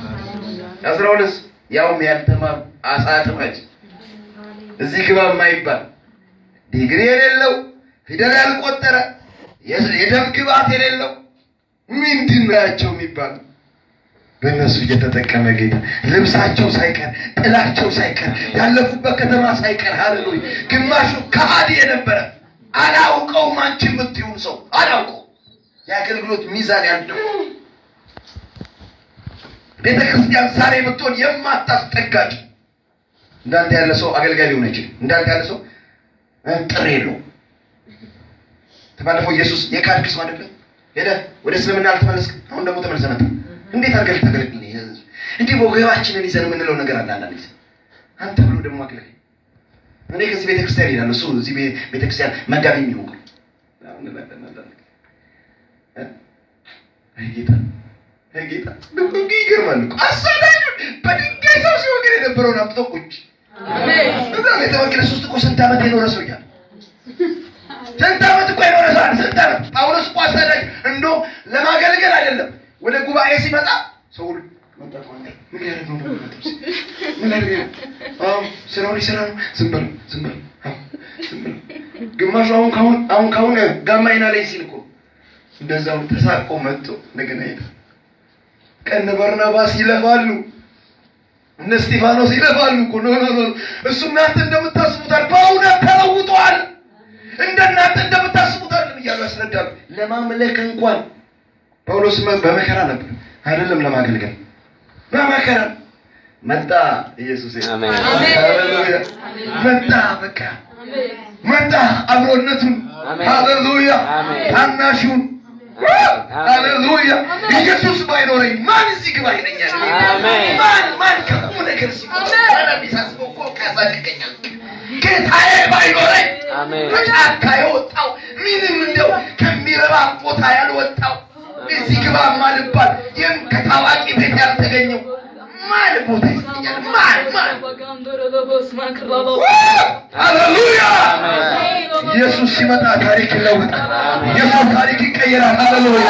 12 ያውም ያልተማሩ አሳ አጥማጅ እዚህ ግባ የማይባል ዲግሪ የሌለው ፊደል ያልቆጠረ የደም ግባት የሌለው ምንድን ነው ያቸው የሚባል በእነሱ እየተጠቀመ ጌታ ልብሳቸው ሳይቀር ጥላቸው ሳይቀር ያለፉበት ከተማ ሳይቀር ሃሌሉያ። ግማሹ ከሃዲ የነበረ አላውቀውም አንቺ የምትይውን ሰው አላውቀው የአገልግሎት ሚዛን ያለው ቤተክርስቲያን ዛሬ ብትሆን የማታስጠጋጭ እንዳንተ ያለ ሰው አገልጋይ ሊሆን አይችልም። እንዳንተ ያለ ሰው ጥሪ የለው። ተባለፈው ኢየሱስ የካድክ ሰው አይደለም። ሄደህ ወደ እስልምና አልተመለስክ፣ አሁን ደግሞ ተመልሰህ መጣ። እንዴት አድርገህ ታገልግል? እንዲህ ወገባችንን ይዘን የምንለው ነገር አለ። አንዳንዴ አንተ ብሎ ደግሞ አገልጋይ እኔ ከዚህ ቤተክርስቲያን ይላል እሱ እዚህ ቤተክርስቲያን መጋቢ የሚሆን ጌታ ደግሞ ይገርማል እኮ አሳዳጅ በድንጋይ ሰው ሲወግር የነበረውን አምጥቶ ቁጭ እዛ ቤተ መቅደስ ውስጥ እኮ ስንት ዓመት የኖረ ሰው እያለ ስንት ዓመት እኮ የኖረ ሰው አለ። ስንት ዓመት ጳውሎስ እኮ አሳዳጅ እንደው ለማገልገል አይደለም ወደ ጉባኤ ሲመጣ ሰው ሁሉ መጣ። ምን ያደርገው ነው? ምን ያደርገው? ስራውን ይሰራ ነው። ዝም በል ዝም በል። ግማሹ አሁን ካሁን ጋማይና ላይ ሲል እኮ እንደዛው ተሳቆ መጥቶ እንደገና ሄደ። ቀን በርናባስ ይለፋሉ፣ እነ እስጢፋኖስ ይለፋሉ እኮ ኖ እሱ እናንተ እንደምታስቡታል በእውነት ተለውጧል፣ እንደናንተ እንደምታስቡታል እያሉ ያስረዳሉ። ለማምለክ እንኳን ጳውሎስ በመከራ ነበር አይደለም ለማገልገል በመከራ መጣ። ኢየሱስ አሜን ሃሌሉያ መጣ። በቃ መጣ አብሮነቱን ሃሌሉያ ታናሹን ሃሌሉያ ኢየሱስ ባይኖረኝ ማን እዚህ ግባ ይለኛል? ማን ከቁም ነገር ሲቆጣ ቢሳስበው እኮ ያሳድገኛል። ጌታዬ ባይኖረኝ ከጫካ የወጣው ምንም እንደው ከሚረባ ቦታ ያልወጣው እዚህ ግባ ማልባል ይህም ከታዋቂ ቤት ያልተገኘው ማን ቦታ ይሰኛል? ማን ሃሌሉያ ኢየሱስ ሲመጣ ታሪክ ይለወጣል። ኢየሱስ ታሪክ ይቀየራል። ሃሌሉያ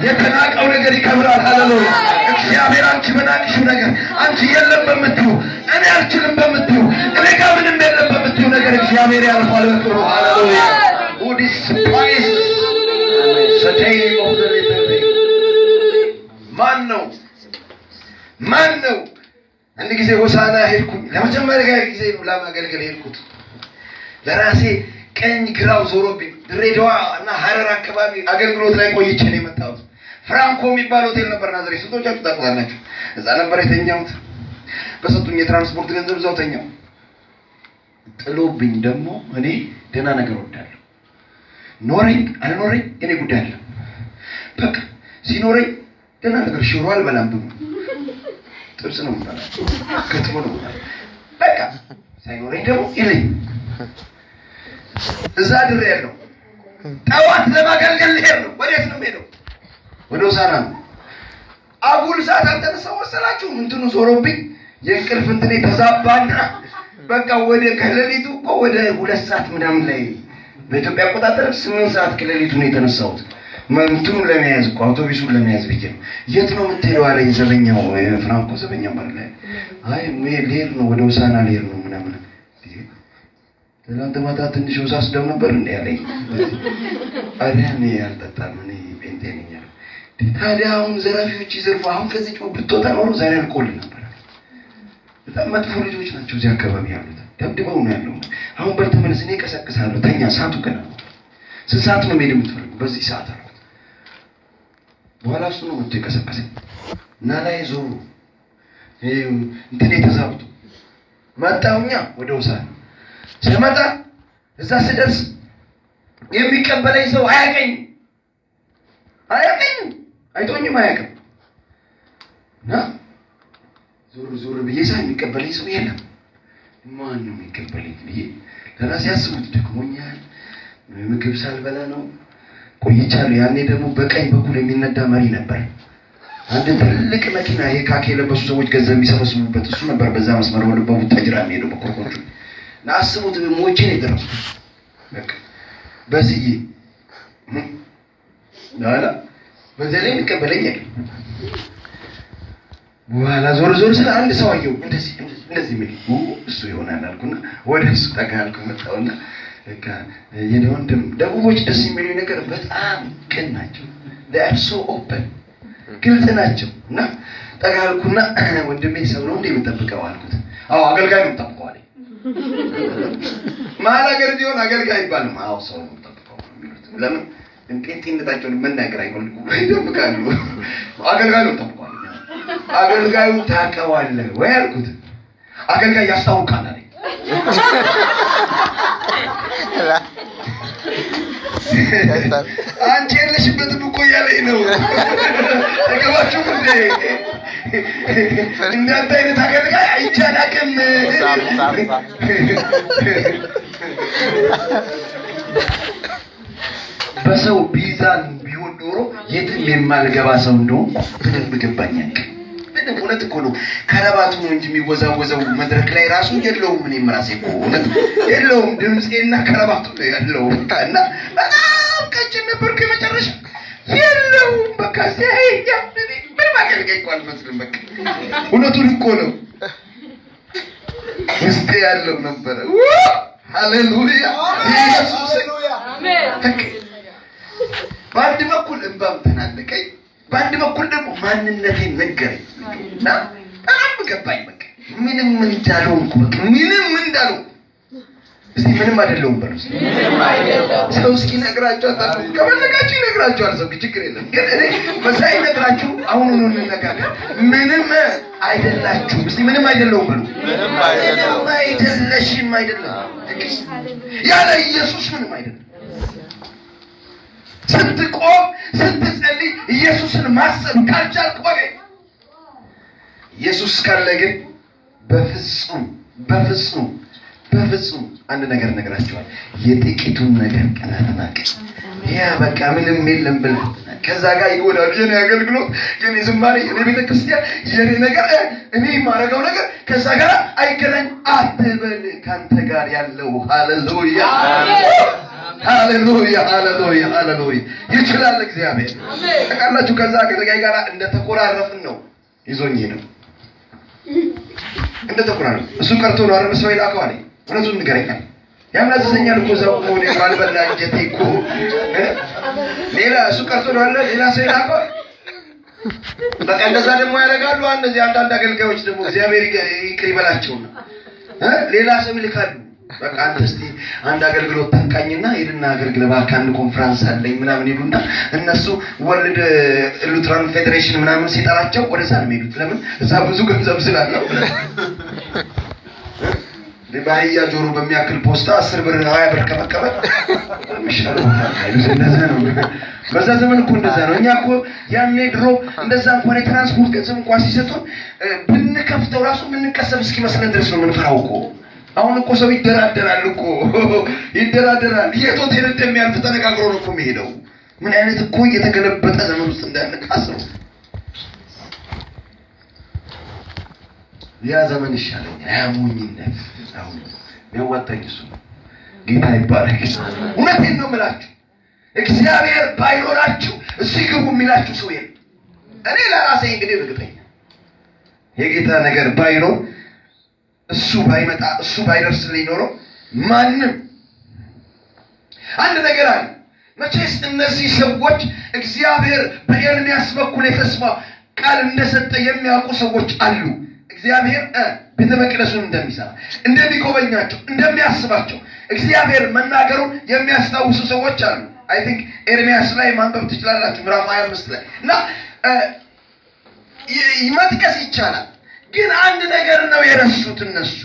የተናቀው ነገር ይከብራል። ሃሌሉያ እግዚአብሔር አንቺ በናቅሽው ነገር አንቺ የለም በምትዩ እኔ አልችልም በምትዩ እኔ ጋር ምንም የለም በምትዩ ነገር እግዚአብሔር ያልፋል በጥሩ ሃሌሉያ ኡዲስ ፓይስ ሰተይ ማን ነው? አንድ ጊዜ ሆሳና ሄድኩኝ። ለመጀመሪያ ጊዜ ነው ለማገልገል ሄድኩት። ለራሴ ቀኝ ግራው ዞሮብኝ ድሬዳዋ እና ሐረር አካባቢ አገልግሎት ላይ ቆይቼ ነው የመጣሁት። ፍራንኮ የሚባል ሆቴል ነበር ናዝሬት። ስንቶቻችሁ ታውቃላችሁ? እዛ ነበር የተኛሁት። በሰጡኝ የትራንስፖርት ገንዘብ እዛው ተኛሁ። ጥሎብኝ ደግሞ እኔ ደህና ነገር ወዳለሁ። ኖረኝ አልኖረኝ እኔ ጉዳይ አለ። በቃ ሲኖረኝ ደህና ነገር ሽሮ አልበላም ብሎ ጥብስ ነው ማለት ክትፎ ነው በቃ ሳይኖረኝ ደግሞ ይለኝ እዛ ድሬ ያለው ጠዋት ለማገልገል ልሄድ ነው። ወዴት ነው የምሄደው? ወደ ሆሳና ነው። አጉል ሰዓት አልተነሳው መሰላችሁ እንትኑ ዞሮብኝ የእንቅልፍ እንትኔ ተዛባና በቃ ወደ ከሌሊቱ እኮ ወደ 2 ሰዓት ምናምን ላይ በኢትዮጵያ አቆጣጠር 8 ሰዓት ከሌሊቱ ነው የተነሳሁት። እንትኑ ለመያዝ እኮ አውቶቡሱን ለመያዝ ብዬ ነው። የት ነው የምትሄደው አለኝ ዘበኛው ፍራንኮ ዘበኛው ማለት ነው። አይ ልሄድ ነው ወደ ውሳና ልሄድ ነው ምናምን። ትናንት ማታ ትንሽ ወሳስደው ነበር እንዴ ያለኝ። አሪያኔ ያልጠጣም እኔ ጴንጤ ነኝ ያለው። ታዲያ አሁን ዘራፊዎች ይዘርፉ አሁን ከዚህ ጮህ ብትወጣ ኖሮ ዛሬ አልቆልኝ ነበር። በጣም መጥፎ ልጆች ናቸው እዚህ አካባቢ ያሉት። ደብድበው ነው ያለው። አሁን በልተመለስ እኔ ቀሰቅሳለሁ ተኛ ሰዓቱ ገና ነው። ስንት ሰዓት ነው መሄድ የምትፈልገው? በዚህ ሰዓት አለ። በኋላ እሱ ነው መጥቶ የቀሰቀሰኝ እና ላይ ዞሩ እንትን የተዛብጡ መጣሁኛ ወደ ውሳኔ ስመጣ እዛ ስደርስ የሚቀበለኝ ሰው አያውቀኝም አይቶኝም አያውቅም እና ዞር ብዬ ሳይ የሚቀበለኝ ሰው የለም። ማን ነው የሚቀበለኝ ብዬ ለራሴ ያስቡት ደክሞኛል ምግብ ሳልበላ ነው ቆይቻለሁ። ያኔ ደግሞ በቀኝ በኩል የሚነዳ መሪ ነበር። አንድ ትልቅ መኪና የካኬ የለበሱ ሰዎች ገንዘብ የሚሰበስቡበት እሱ ነበር። በዛ መስመር ወደ ቡታጅራ የሚሄደው በኮርኮቹ እና አስቡት ሞቼ ነው የደረስኩት። በቃ በዚህ ላላ በዘለኝ የሚቀበለኝ የለም። በኋላ ዞር ስለ አንድ ሰው አየሁ እንደዚህ ምን እሱ ይሆናል አልኩና ወደ እሱ ጠጋ አልኩ። መጣውና በቃ የኔ ወንድም ደቡቦች ደስ የሚሉ ነገር በጣም ቅን ናቸው። they are so open ግልጽ ናቸው። እና ጠጋ አልኩና ወንድሜ ሰው ነው እንዴ የምጠብቀው አልኩት። አዎ አገልጋይ ነው የምጠብቀው አለኝ። ማል ሀገር ቢሆን አገልጋይ ይባላል። አዎ ሰው ነው የምጠብቀው የሚሉት ለምን እንጤንጤነታቸውን መናገር አይፈልጉም ይደብቃሉ። አገልጋይ ነው የምጠብቀው አለኝ። አገልጋዩ ታውቀዋለህ ወይ አልኩት። አገልጋይ ያስታውቃል አለኝ። አንቺ የለሽበትም እኮ እያለኝ ነው። ተገባችሁ እንዴ? እናንተ አይነት አገልጋይ አይቻላቅም። በሰው ቢዛን ቢሆን ኖሮ የትም የማልገባ ሰው እንደሆነ በደንብ ገባኛል። ምንም እውነት እኮ ነው። ከረባቱ ነው እንጂ የሚወዛወዘው መድረክ ላይ ራሱ የለውም። እኔም ራሴ እኮ እውነት የለውም። ድምጼና ከረባቱ ነው ያለው። እና በጣም ቀጭን ነበርኩ የመጨረሻ የለውም። በቃ ሲያየኝ ምንም አገልጋይ እኮ አልመስልም። በቃ እውነቱን እኮ ነው ውስጤ ያለው ነበረ። ሃሌሉያ ኢየሱስ አሜን። በአንድ በኩል እንባም ተናነቀኝ፣ በአንድ በኩል ደግሞ ማንነቴን ነገረኝ እና በጣም ገባኝ። በቃ ምንም እንዳልሆንኩ በቃ ምንም እንዳልሆንኩ እስቲ ምንም አይደለሁም በሉ። ሰው እስኪ ነግራችሁ አጣጣም ከመለካችሁ ይነግራችኋል። ሰው ችግር የለም ግን እኔ መሳይ ነግራችሁ አሁን ነው እንነጋገር። ምንም አይደላችሁ እስቲ ምንም አይደለሁም በሉ። ምንም አይደለሽም አይደለም ያለ ኢየሱስ ምንም አይደለም። ስትቆም ስትጸልይ ኢየሱስን ማሰብ ካልቻልክ ቆይ ኢየሱስ ካለ ግን በፍጹም አንድ ነገር ነግራችኋል። የጥቂቱን ነገር ቀናናቅ ያ በቃ ምንም የለም ብለ ከዛ ጋር ይወዳል። የኔ አገልግሎት የኔ ዝማሬ የኔ ቤተክርስቲያን የኔ ነገር እኔ የማደርገው ነገር ከዛ ጋር አይገናኝ አትበል። ካንተ ጋር ያለው ሃሌሉያ ሃሌሉያ ሃሌሉያ ሃሌሉያ ይችላል እግዚአብሔር። ተቃላችሁ ከዛ አገልጋይ ጋር እንደተቆራረፍን ነው ይዞኝ ሄደው እንደተቆራረፍ እሱ ቀርቶ ነው አረብ ሰው ይላከው አለኝ። እውነቱን ንገረኛል ያምናዘኛል እኮ ዘው ነው ባልበላ እንጀቴ እኮ ሌላ እሱ ቀርቶ ነው አለ ሌላ ሰው ይላከው። በቃ እንደዛ ደግሞ ያደርጋሉ። አንደዚህ አንዳንድ አገልጋዮች ደግሞ እግዚአብሔር ይቅር ይበላቸውና ሌላ ሰው ይልካሉ። በቃ አንተ እስቲ አንድ አገልግሎት ተንቃኝና ሄድና አገልግል እባክህ አንድ ኮንፈረንስ አለኝ ምናምን ይሉና እነሱ ወርልድ ሉትራን ፌዴሬሽን ምናምን ሲጠራቸው ወደዛ ነው የሚሄዱት። ለምን እዛ ብዙ ገንዘብ ስላለው። ለባህያ ጆሮ በሚያክል ፖስታ 10 ብር 20 ብር ከመቀበል ምሽራው እንደዛ ነው። በዛ ዘመን እኮ እንደዛ ነው። እኛ እኮ ያኔ ድሮ እንደዛ እንኳን የትራንስፖርት ገንዘብ እንኳን ሲሰጡን ብንከፍተው ራሱ ብንቀሰብ እስኪመስለን ድረስ ነው የምንፈራው እኮ። አሁን እኮ ሰው ይደራደራል እኮ ይደራደራል። የት ሆቴል እንደሚያልፍ ተነጋግሮ ነው እኮ የሚሄደው። ምን አይነት እኮ የተገለበጠ ዘመን ውስጥ እንዳለ አስቡ። ያ ዘመን ይሻለኛል። ያሙኝነት አሁን የሚያዋጣኝ እሱ ነው። ጌታ ይባረክ። እውነቴን ነው የምላችሁ፣ እግዚአብሔር ባይኖራችሁ እዚህ ግቡ የሚላችሁ ሰው የለም። እኔ ለራሴ እንግዲህ እርግጠኛ የጌታ ነገር ባይኖር እሱ ባይመጣ እሱ ባይደርስልኝ ኖሮ ማንም አንድ ነገር አለ። መቼስ እነዚህ ሰዎች እግዚአብሔር በኤርምያስ በኩል የተስፋ ቃል እንደሰጠ የሚያውቁ ሰዎች አሉ። እግዚአብሔር ቤተ መቅደሱን እንደሚሰራ እንደሚጎበኛቸው እንደሚያስባቸው እግዚአብሔር መናገሩን የሚያስታውሱ ሰዎች አሉ። አይ ቲንክ ኤርምያስ ላይ ማንበብ ትችላላችሁ ምዕራፍ 25 ላይ እና መጥቀስ ይቻላል። ግን አንድ ነገር ነው የረሱት እነሱ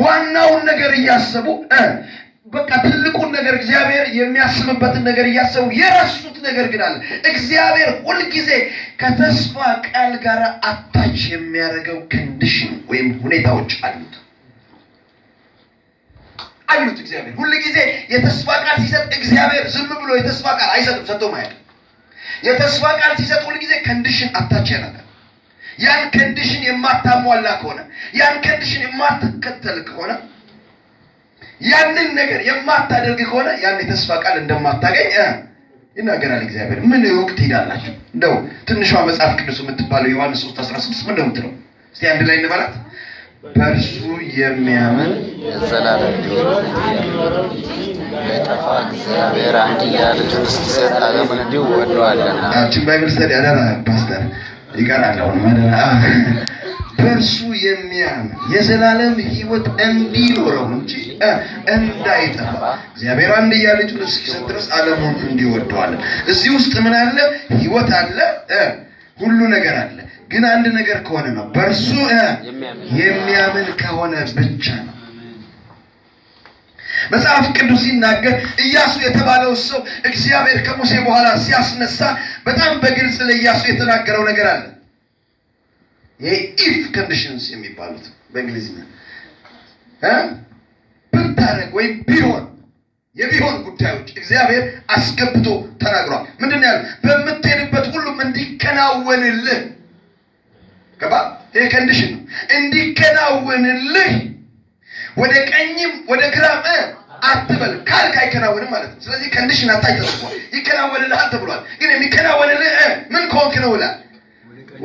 ዋናውን ነገር እያሰቡ በቃ ትልቁን ነገር እግዚአብሔር የሚያስብበትን ነገር እያሰቡ የረሱት ነገር ግን አለ። እግዚአብሔር ሁልጊዜ ከተስፋ ቃል ጋር አታች የሚያደርገው ኮንዲሽን ወይም ሁኔታዎች አሉት። እግዚአብሔር ሁልጊዜ የተስፋ ቃል ሲሰጥ እግዚአብሔር ዝም ብሎ የተስፋ ቃል አይሰጥም። ሰጥቶ ማየት የተስፋ ቃል ሲሰጥ ሁልጊዜ ኮንዲሽን አታች ያደርጋል። ያን ኮንዲሽን የማታሟላ ከሆነ ያን ኮንዲሽን የማትከተል ከሆነ ያንን ነገር የማታደርግ ከሆነ ያን የተስፋ ቃል እንደማታገኝ ይናገራል እግዚአብሔር። ምን ወቅት ሄዳላችሁ? እንደው ትንሿ መጽሐፍ ቅዱስ የምትባለው ዮሐንስ 3:16 ምን ነው የምትለው? እስቲ አንድ ላይ እንበላት። በእርሱ የሚያምን የዘላለም ሕይወት ለጠፋ እግዚአብሔር አንድያ ልጁን እስኪሰጥ ዓለምን እንዲሁ ወዶአልና። አንቺን ባይብል ስተዲ አዳራ ፓስተር ይቀራል አሁን ማለት በእርሱ የሚያምን የዘላለም ሕይወት እንዲኖረው እንጂ እንዳይጠፋ እግዚአብሔር አንድያ ልጁን እስኪሰጥ ድረስ ዓለሙን እንዲወደዋል። እዚህ ውስጥ ምን አለ? ሕይወት አለ፣ ሁሉ ነገር አለ። ግን አንድ ነገር ከሆነ ነው፣ በእርሱ የሚያምን ከሆነ ብቻ ነው። መጽሐፍ ቅዱስ ሲናገር ኢያሱ የተባለው ሰው እግዚአብሔር ከሙሴ በኋላ ሲያስነሳ በጣም በግልጽ ለኢያሱ የተናገረው ነገር አለ። የኢፍ ኮንዲሽንስ የሚባሉት በእንግሊዝኛ ብታረግ ወይም ቢሆን የቢሆን ጉዳዮች እግዚአብሔር አስገብቶ ተናግሯል። ምንድን ነው ያለው? በምትሄድበት ሁሉም እንዲከናወንልህ ገባ? ይሄ ኮንዲሽን ነው። እንዲከናወንልህ ወደ ቀኝም ወደ ግራም አትበል ካልክ አይከናወንም ማለት ነው። ስለዚህ ኮንዲሽን አታች ተጽፏል። ይከናወንልሃል ተብሏል። ግን የሚከናወንልህ ምን ከሆንክ ነው ይላል።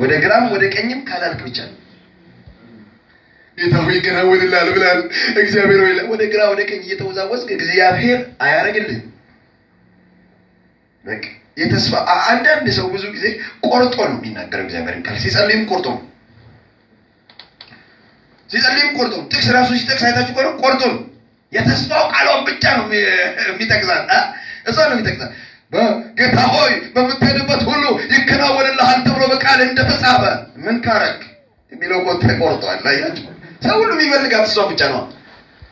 ወደ ግራም ወደ ቀኝም ካላልክ ብቻ ነው። ጌታው ይከናወንልሃል ብላል እግዚአብሔር ወይ ወደ ግራ ወደ ቀኝ እየተወዛወዝክ እግዚአብሔር አያረግልህ። በቃ የተስፋ አንዳንድ ሰው ብዙ ጊዜ ቆርጦ ነው የሚናገረው እግዚአብሔርን ቃል ሲጸልይም ቆርጦ ነው ጥቅስ ራሱ ሲጠቅስ አይታችሁ ቆርጦ ነው የተስፋው ቃሏን ብቻ ነው የሚጠቅሳት እሷ ነው የሚጠቅሳት። ጌታ ሆይ በምትሄድበት ሁሉ ይከናወንልሃል ተብሎ በቃል እንደተጻፈ ምን ካረክ የሚለው ቆጥ ተቆርጧል። አያችሁ ሰው ሁሉ የሚፈልጋት እሷ ብቻ ነው።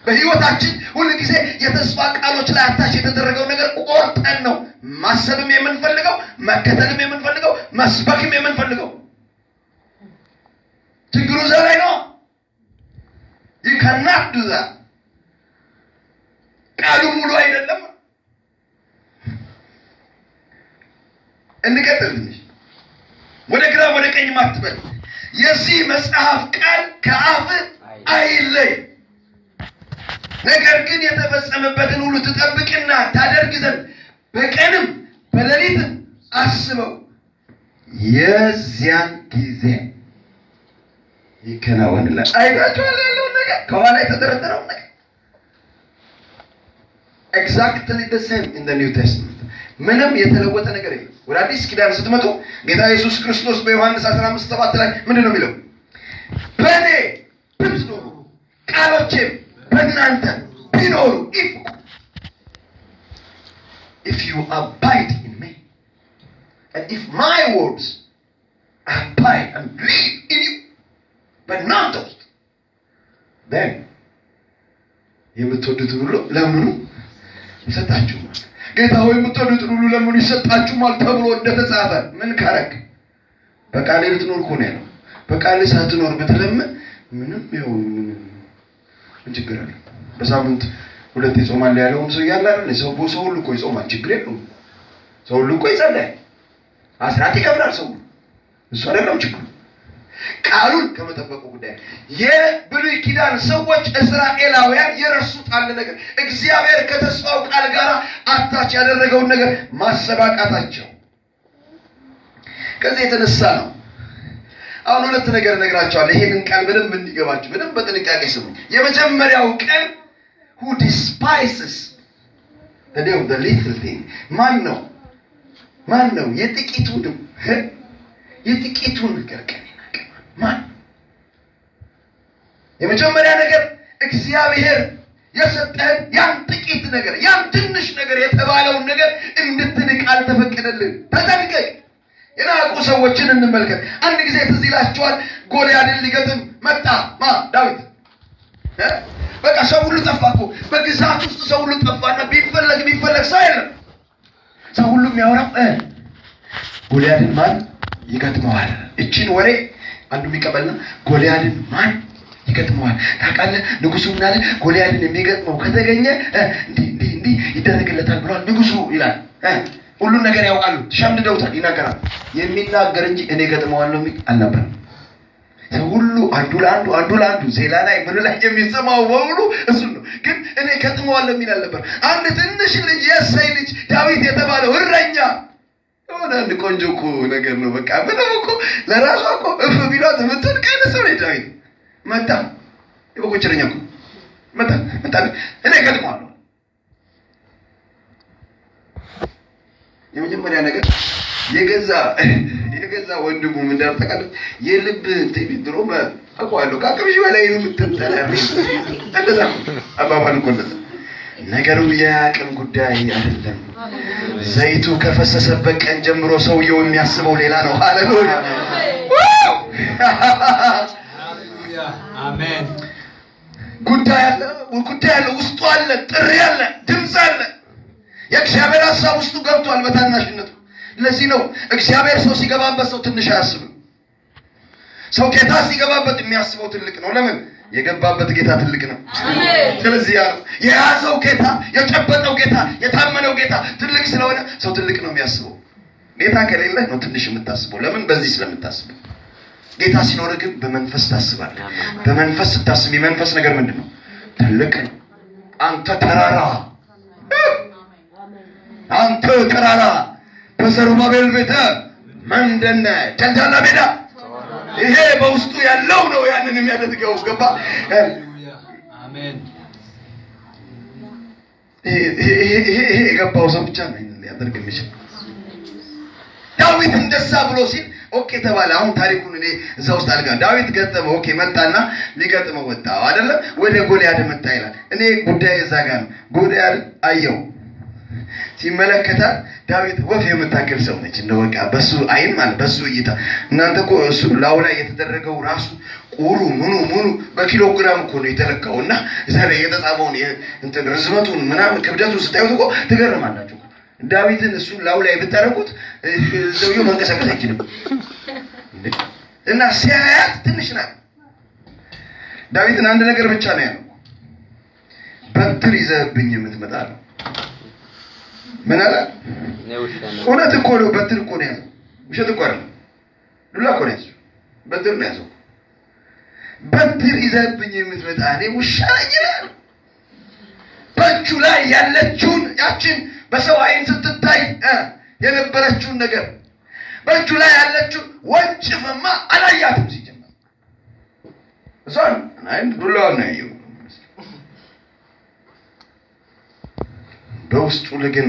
በህይወታችን ሁሉ ጊዜ የተስፋ ቃሎች ላይ አታች የተደረገው ነገር ቆርጠን ነው ማሰብም የምንፈልገው መከተልም የምንፈልገው መስበክም የምንፈልገው። ችግሩ እዛ ላይ ነው። you cannot do that። ቃሉ ሙሉ አይደለም። እንቀጥል። ወደ ግራ ወደ ቀኝ ማትበል። የዚህ መጽሐፍ ቃል ከአፍ አይለይ፣ ነገር ግን የተፈጸመበትን ሁሉ ትጠብቅና ታደርግ ዘንድ በቀንም በሌሊትም አስበው፣ የዚያን ጊዜ ይከናወንልሃል። አይታችኋል ያለውን ነገር ከኋላ የተደረደረው ነገር exactly the same in the New Testament። ምንም የተለወጠ ነገር የለም። ወደ አዲስ ኪዳን ስትመጡ ጌታ ኢየሱስ ክርስቶስ በዮሐንስ 15:7 ላይ ምንድን ነው የሚለው? በእኔ ብትኖሩ ቃሎቼም በእናንተ ቢኖሩ if you abide in me and if my words abide and live in you በእናንተ ውስጥ then የምትወዱትን ሁሉ ለምኑ ይሰጣችኋል። ጌታ ሆይ የምትወዱትን ሁሉ ለምኑ ይሰጣችኋል ተብሎ እንደተጻፈ ምን ካረክ በቃሌ ልትኖር እኮ ነው ያለው። በቃሌ ሳትኖር ብትለምን ምንም ይሁን ምን ችግር አለ? በሳምንት ሁለት ይጾማል ያለውም ሰው ያለ አይደል? ሰው ሁሉ እኮ ይጾማል፣ ችግር የለውም። ሰው ሁሉ እኮ ይጸልያል፣ አስራት ይከፍላል ሰው። እሱ አይደለም ችግሩ። ቃሉን ከመጠበቁ ጉዳይ የብሉይ ኪዳን ሰዎች እስራኤላውያን የረሱት አንድ ነገር እግዚአብሔር ከተስፋው ቃል ጋር አታች ያደረገውን ነገር ማሰብ አቃታቸው። ከዚህ የተነሳ ነው አሁን ሁለት ነገር እነግራቸዋለሁ። ይሄንን ቃል በደንብ እንዲገባችሁ በደንብ በጥንቃቄ ስሙ። የመጀመሪያው ቀን who despises the day of the little thing ማን ነው? የጥቂቱን ነገር ቀን ይናቀማል። ማን? የመጀመሪያ ነገር እግዚአብሔር የሰጠህን ያን ጥቂት ነገር ያን ትንሽ ነገር የተባለውን ነገር እንድትንቅ አልተፈቀደልህም። ተጠንቀቅ። የናቁ ሰዎችን እንመልከት። አንድ ጊዜ ትዝ ይላችኋል፣ ጎልያድን ሊገጥም መጣ ዳዊት። በቃ ሰው ሁሉ ጠፋ እኮ በግዛት ውስጥ ሰው ሁሉ ጠፋና ቢፈለግ ሰው የለም። ሰው ሁሉ የሚያወራው ጎልያድን ማን ይገጥመዋል? እቺን ወሬ አንዱ የሚቀበልና ጎልያድን ማን ይገጥመዋል? ታውቃለህ ንጉሱ ምን አለ? ጎልያድን የሚገጥመው ከተገኘ እንዲህ ይደረግለታል ብሏል ንጉሱ ይላል። ሁሉን ነገር ያውቃሉ፣ ሸምድደውታል፣ ይናገራል። የሚናገር እንጂ እኔ ገጥመዋለሁ የሚል አልነበረም። ሁሉ አንዱ ለአንዱ ዜላ ላይ ምን ላይ የሚሰማው በሙሉ እሱ ነው። ግን እኔ ገጥመዋለሁ የሚል አልነበረም። አንድ ትንሽ ልጅ የእሴይ ልጅ ዳዊት የተባለው እረኛ የሆነ አንድ ቆንጆ እኮ ነገር ነው። በቃ ምንም እኮ ለራሷ እኮ እፍ ቢሏት የምትወድቅ አይነት ሰው ነው ዳዊት። መጣ የበጎች እረኛ እኮ መጣ እኔ ገጥመዋለሁ። የመጀመሪያ ነገር የገዛ ወንድሙ ምን እንዳልተቀበለ የልብ ድሮም አውቀዋለሁ ከአቅምሽ በላይ ነው የምትጠላው። እንደዛ አባባል እኮ እንደዛ ነገሩ የአቅም ጉዳይ አይደለም። ዘይቱ ከፈሰሰበት ቀን ጀምሮ ሰውየው የሚያስበው ሌላ ነው። ሃሌሉያ አሜን። ጉዳይ አለ፣ ውስጡ አለ፣ ጥሪ አለ፣ ድምፅ አለ። የእግዚአብሔር ሐሳብ ውስጡ ገብቷል በታናሽነቱ። ለዚህ ነው እግዚአብሔር ሰው ሲገባበት ሰው ትንሽ አያስብም። ሰው ጌታ ሲገባበት የሚያስበው ትልቅ ነው። ለምን? የገባበት ጌታ ትልቅ ነው። ስለዚህ የያዘው ጌታ፣ የጨበጠው ጌታ፣ የታመነው ጌታ ትልቅ ስለሆነ ሰው ትልቅ ነው የሚያስበው። ጌታ ከሌለ ነው ትንሽ የምታስበው። ለምን? በዚህ ስለምታስበው። ጌታ ሲኖር ግን በመንፈስ ታስባለህ። በመንፈስ ስታስብ የመንፈስ ነገር ምንድነው? ትልቅ ነው። አንተ ተራራ በዘሩባቤል ቤተ መንደነ ደልዳላ ሜዳ። ይሄ በውስጡ ያለው ነው ያንን የሚያደርገው። ገባ? አሜን። ይሄ የገባው ሰው ብቻ ነው ሊያደርግ የሚችል። ዳዊት እንደዛ ብሎ ሲል ኦኬ ተባለ። አሁን ታሪኩን እኔ እዛ ውስጥ አልጋ ዳዊት ገጠመው። ኦኬ መጣና ሊገጥመው ወጣ አይደለ? ወደ ጎልያድ መጣ ይላል። እኔ ጉዳይ እዛ ጋር ነው። ጎልያድ አየው ሲመለከታት ዳዊት ወፍ የምታክል ሰው ነች። እንደው በቃ በሱ አይን ማለት በሱ እይታ እናንተ እኮ እሱ ላው ላይ የተደረገው ራሱ ቁሩ ምኑ በኪሎ ግራም እኮ ነው የተለካውና እዛ ላይ የተጻፈውን እንትን ርዝመቱን ምናምን ክብደቱን ስታዩት እኮ ትገርማላችሁ። ዳዊትን እሱ ላው ላይ ብታረጉት ሰውየው መንቀሳቀስ አይችልም እና ሲያያት ትንሽ ናት። ዳዊትን አንድ ነገር ብቻ ነው ያለው፣ በትር ይዘህብኝ የምትመጣ ነው። ምን አለ? እውነት እኮ ነው። በትር እኮ ነው ያዘው። ውሸት እኮ አይደለም። ዱላ እኮ ነው ያዘው። በትር ነው ያዘው። በትር ይዘህብኝ የምትመጣ እኔ ውሻ ነኝ ይላል። በእጁ ላይ ያለችውን ያችን በሰው አይን ስትታይ የነበረችውን ነገር በእጁ ላይ ያለችውን ወንጭፍማ አላያትም። ሲጀመር እሷን ዱላውን ነው ያየው። በውስጡ ግን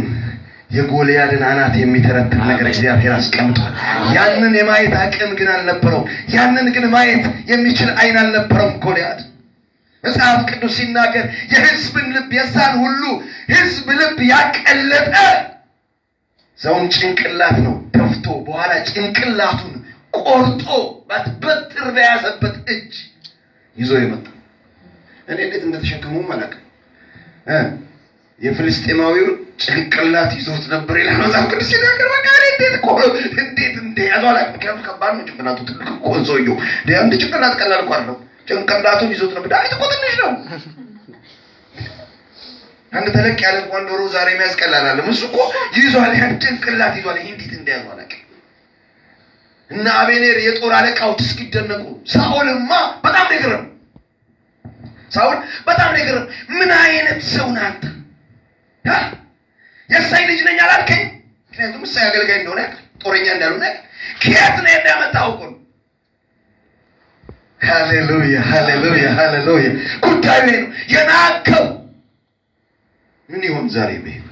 የጎልያድን አናት የሚተረትር ነገር እግዚአብሔር አስቀምጧል። ያንን የማየት አቅም ግን አልነበረው። ያንን ግን ማየት የሚችል አይን አልነበረም ጎልያድ። መጽሐፍ ቅዱስ ሲናገር የሕዝብን ልብ የዛን ሁሉ ሕዝብ ልብ ያቀለጠ ሰውን ጭንቅላት ነው ደፍቶ በኋላ ጭንቅላቱን ቆርጦ በትር በያዘበት እጅ ይዞ የመጣ እኔ እንዴት እንደተሸከመው አላውቅም። የፍልስጤማዊውን ጭንቅላት ይዞት ነበር ይላል መጽሐፍ ቅዱስ ሲናገር። በቃ እንዴት እንደያዘው አላውቅም። ምክንያቱም ከባድ ነው ጭንቅላቱ፣ ትልቅ እኮ ሰውየው። አንድ ጭንቅላት ቀላል እኮ አይደለም። ጭንቅላቱን ይዞት ነበር። ዳዊት እኮ ትንሽ ነው። አንድ ተለቅ ያለ እንኳን ዶሮ ዛሬ የሚያስቀላል አለ። እሱ እኮ ይዟል፣ ያን ጭንቅላት ይዟል። እንዴት እንደያዘው አላውቅም። እና አቤኔር የጦር አለቃዎች እስኪደነቁ ሳኦልማ በጣም ነገረም። ሳኦል በጣም ነገረም። ምን አይነት ሰው ነህ አንተ? የእሳይ ልጅ ነኝ አላልከኝ? ምክንያቱም እሳይ አገልጋይ እንደሆነ ጦረኛ እንዳልሆነ ከየት ነው ያመጣው እኮ። ሃሌሉያ ሃሌሉያ ሃሌሉያ። ጉዳዩ ነው የናከው። ምን ይሆን ዛሬ በህይወት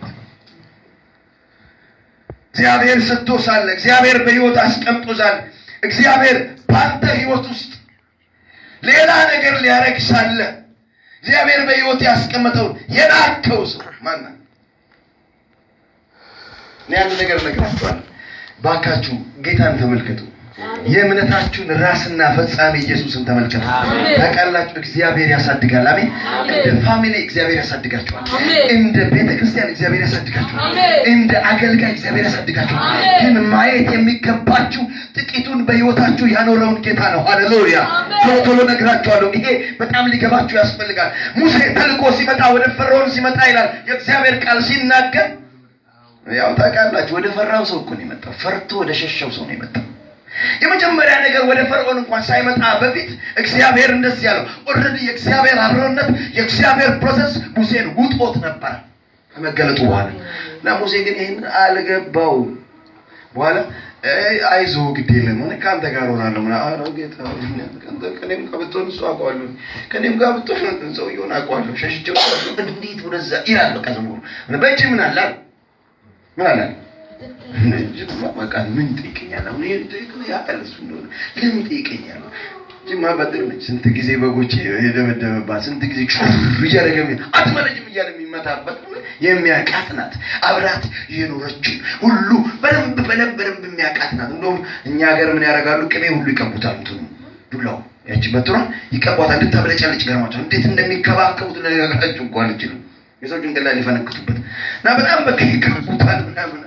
እግዚአብሔር ሰጥቶ ሳለ እግዚአብሔር በህይወት አስቀምጦ ሳለ እግዚአብሔር ባንተ ህይወት ውስጥ ሌላ ነገር ሊያረግ ሳለ እግዚአብሔር በህይወት ያስቀመጠው የናከው ሰው ማን ነው? አንድ ነገር ነግራችኋለሁ። ባካችሁ ጌታን ተመልከቱ። የእምነታችሁን ራስና ፈጻሚ ኢየሱስን ተመልከቱ። ታውቃላችሁ እግዚአብሔር ያሳድጋል። አሜን። እንደ ፋሚሊ እግዚአብሔር ያሳድጋችኋል። እንደ ቤተክርስቲያን እግዚአብሔር ያሳድጋችኋል። እንደ አገልጋይ እግዚአብሔር ያሳድጋችኋል። ግን ማየት የሚገባችሁ ጥቂቱን በህይወታችሁ ያኖረውን ጌታ ነው። ሃሌሉያ። ቶሎ ነግራችኋለሁ። ይሄ በጣም ሊገባችሁ ያስፈልጋል። ሙሴ ተልኮ ሲመጣ ወደ ፈርዖን ሲመጣ ይላል የእግዚአብሔር ቃል ሲናገር፣ ያው ታውቃላችሁ ወደ ፈራው ሰው እኮ ነው የመጣው። ፈርቶ ወደ ሸሸው ሰው ነው የመጣው። የመጀመሪያ ነገር ወደ ፈርዖን እንኳን ሳይመጣ በፊት እግዚአብሔር እንደዚህ ያለው ኦልሬዲ የእግዚአብሔር አብሮነት የእግዚአብሔር ፕሮሰስ ሙሴን ውጦት ነበር ከመገለጡ በኋላ። እና ሙሴ ግን ይሄን አልገባው። በኋላ አይዞህ ግድ የለም እኔ ካንተ ጋር ሆናለሁ ምናምን አለው ጌታ። ከኔም ጋር ብትሆን እሱ አውቀዋለሁ፣ ከኔም ጋር ብትሆን ሰውዬውን አውቀዋለሁ፣ ሸሽቼው እንዴት ወደዛ ይላል። በቃ ዝም ብሎ በእጅ ምን አለ ምን አለ በቃ ምን ትይቀኛለህ? እኔ ትይቀኝ ያቀለሱ እንደሆነ ለምን ትይቀኛለህ? ጅማ በድር ነች። ስንት ጊዜ በጎቼ የደበደበባት፣ ስንት ጊዜ ይያረገም አትመለጅም እያለ የሚመታበት የሚያቃት ናት። አብራት የኖረችው ሁሉ በደንብ የሚያቃት ናት። እንደውም እኛ ሀገር ምን ያደርጋሉ? ቅቤ ሁሉ ይቀቡታል። እንትኑ ዱላው ያቺ በትሯን ይቀቧታል እንድታብለጨልጭ። ገርማቸው እንዴት እንደሚከባከቡት ለነገራችሁ እንኳን አንችልም። የሰው ጭንቅላት ሊፈነክቱበት እና በጣም በቃ ይቀቡታል ምናምን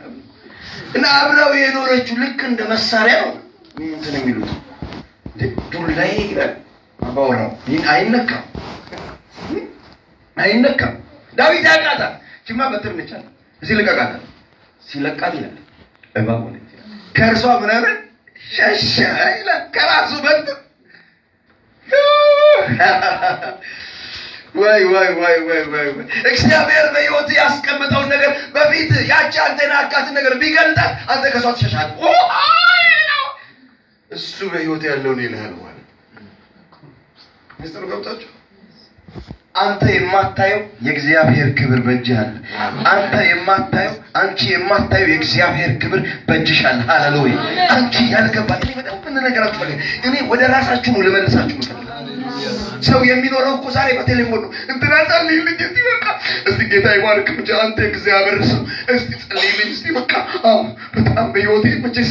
እና አብራው የኖረችው ልክ እንደ መሳሪያ ነው እንትን የሚሉት ዱላ ይላል። አባወራው ይሄን አይነካም። ዳዊት ያቃታል። ጅማ በትር ነች አለ እዚህ ልቀቃት ሲለቃት ይላል እባብ ሆነች። ከእርሷ ምናምን ሸሸ ይላል ከራሱ በትር። ወይ እግዚአብሔር በሕይወት ያስቀመጠውን ነገር በፊት ያቺ አንተና አካትን ነገር ቢገልጣት አንተ ከሷ ትሸሻለህ። እሱ በሕይወት ያለው ነው ይላል ማለት ሚስጥሩ ገብታችሁ። አንተ የማታየው የእግዚአብሔር ክብር በእጅህ አለ። አንተ የማታየው አንቺ የማታየው የእግዚአብሔር ክብር በእጅሽ አለ። ሃሌሉያ። አንቺ ያልገባኝ እኔ በጣም ምን ነገራችሁ ማለት እኔ ወደ ራሳችሁ ነው ልመልሳችሁ ማለት ሰው የሚኖረው እኮ ዛሬ በቴሌፎን ነው። እንትና ጸልይልኝ እስቲ በቃ እስቲ ጌታ ይባርክ እንጂ አንተ እግዚአብሔር ሰው እስቲ ጸልይልኝ እስቲ በቃ በጣም በሕይወቴ መቼስ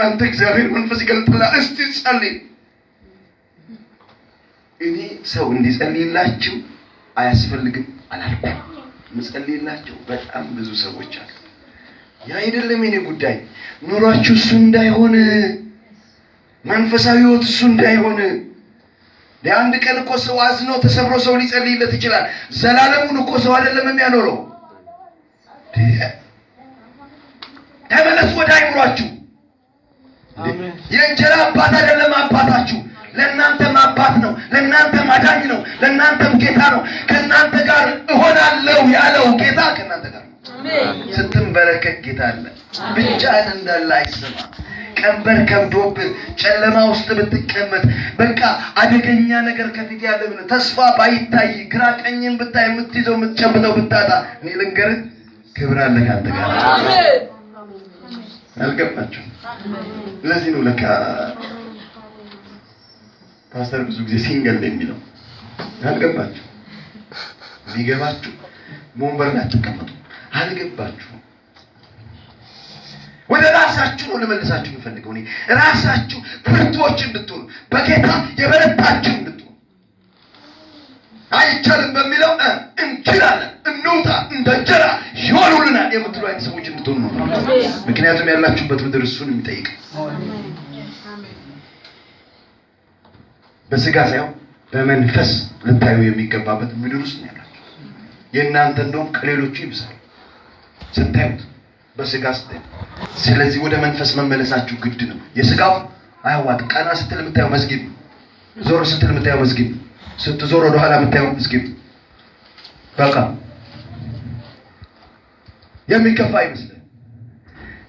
አንተ እግዚአብሔር መንፈስ ይገልጥልሃል እስቲ ጸልይ። እኔ ሰው እንዲጸልይላችሁ አያስፈልግም አላልኩም። ምጸልይላችሁ በጣም ብዙ ሰዎች አሉ። ያ አይደለም የኔ ጉዳይ። ኑሯችሁ እሱ እንዳይሆን፣ መንፈሳዊ ሕይወት እሱ እንዳይሆን። ለአንድ ቀን እኮ ሰው አዝኖ ተሰብሮ ሰው ሊጸልይለት ይችላል። ዘላለሙን እኮ ሰው አይደለም የሚያኖረው። ተመለሱ ወደ አይምሯችሁ። የእንጀራ አባት አይደለም አባታችሁ። ለእናንተም አባት ነው፣ ለእናንተም አዳኝ ነው፣ ለእናንተም ጌታ ነው። ከእናንተ ጋር እሆናለሁ ያለው ጌታ ከእናንተ ጋር ነው። ስትንበረከክ ጌታ አለ። ብቻህን እንዳለ አይሰማ። ቀንበር ከብዶብህ ጨለማ ውስጥ ብትቀመጥ በቃ አደገኛ ነገር ከፊት ያለ ብለህ ተስፋ ባይታይ ግራ ቀኝን ብታይ የምትይዘው የምትጨብጠው ብታጣ እኔ ልንገርህ ክብር አለ ካንተ ጋር። አሜን። አልገባችሁም? ለዚህ ነው ለካ ፓስተር ብዙ ጊዜ ሲንገል የሚለው። አልገባችሁ? ቢገባችሁ ወንበር ላይ ተቀመጡ። አልገባችሁ? ወደ ራሳችሁ ነው ለመልሳችሁ የምፈልገው። እኔ ራሳችሁ ብርቱዎች እንድትሆኑ በጌታ የበረታችሁ እንድትሆኑ አይቻልም በሚለው እንችላለን እንውጣ እንደ እንጀራ ይሆኑልናል የምትሉ አይነት ሰዎች እንድትሆኑ ነው። ምክንያቱም ያላችሁበት ምድር እሱን የሚጠይቅ በስጋ ሳይሆን በመንፈስ ልታዩ የሚገባበት ምድር ውስጥ ነው ያላችሁ። የእናንተ እንደውም ከሌሎቹ ይብሳል ስታዩት በስጋ ስታዩት። ስለዚህ ወደ መንፈስ መመለሳችሁ ግድ ነው። የስጋው አያዋጥ። ቀና ስትል የምታየው መስጊድ፣ ዞር ስትል የምታየው መስጊድ፣ ስትዞር ወደ ኋላ የምታየው መስጊድ። በቃ የሚከፋ አይመስልም።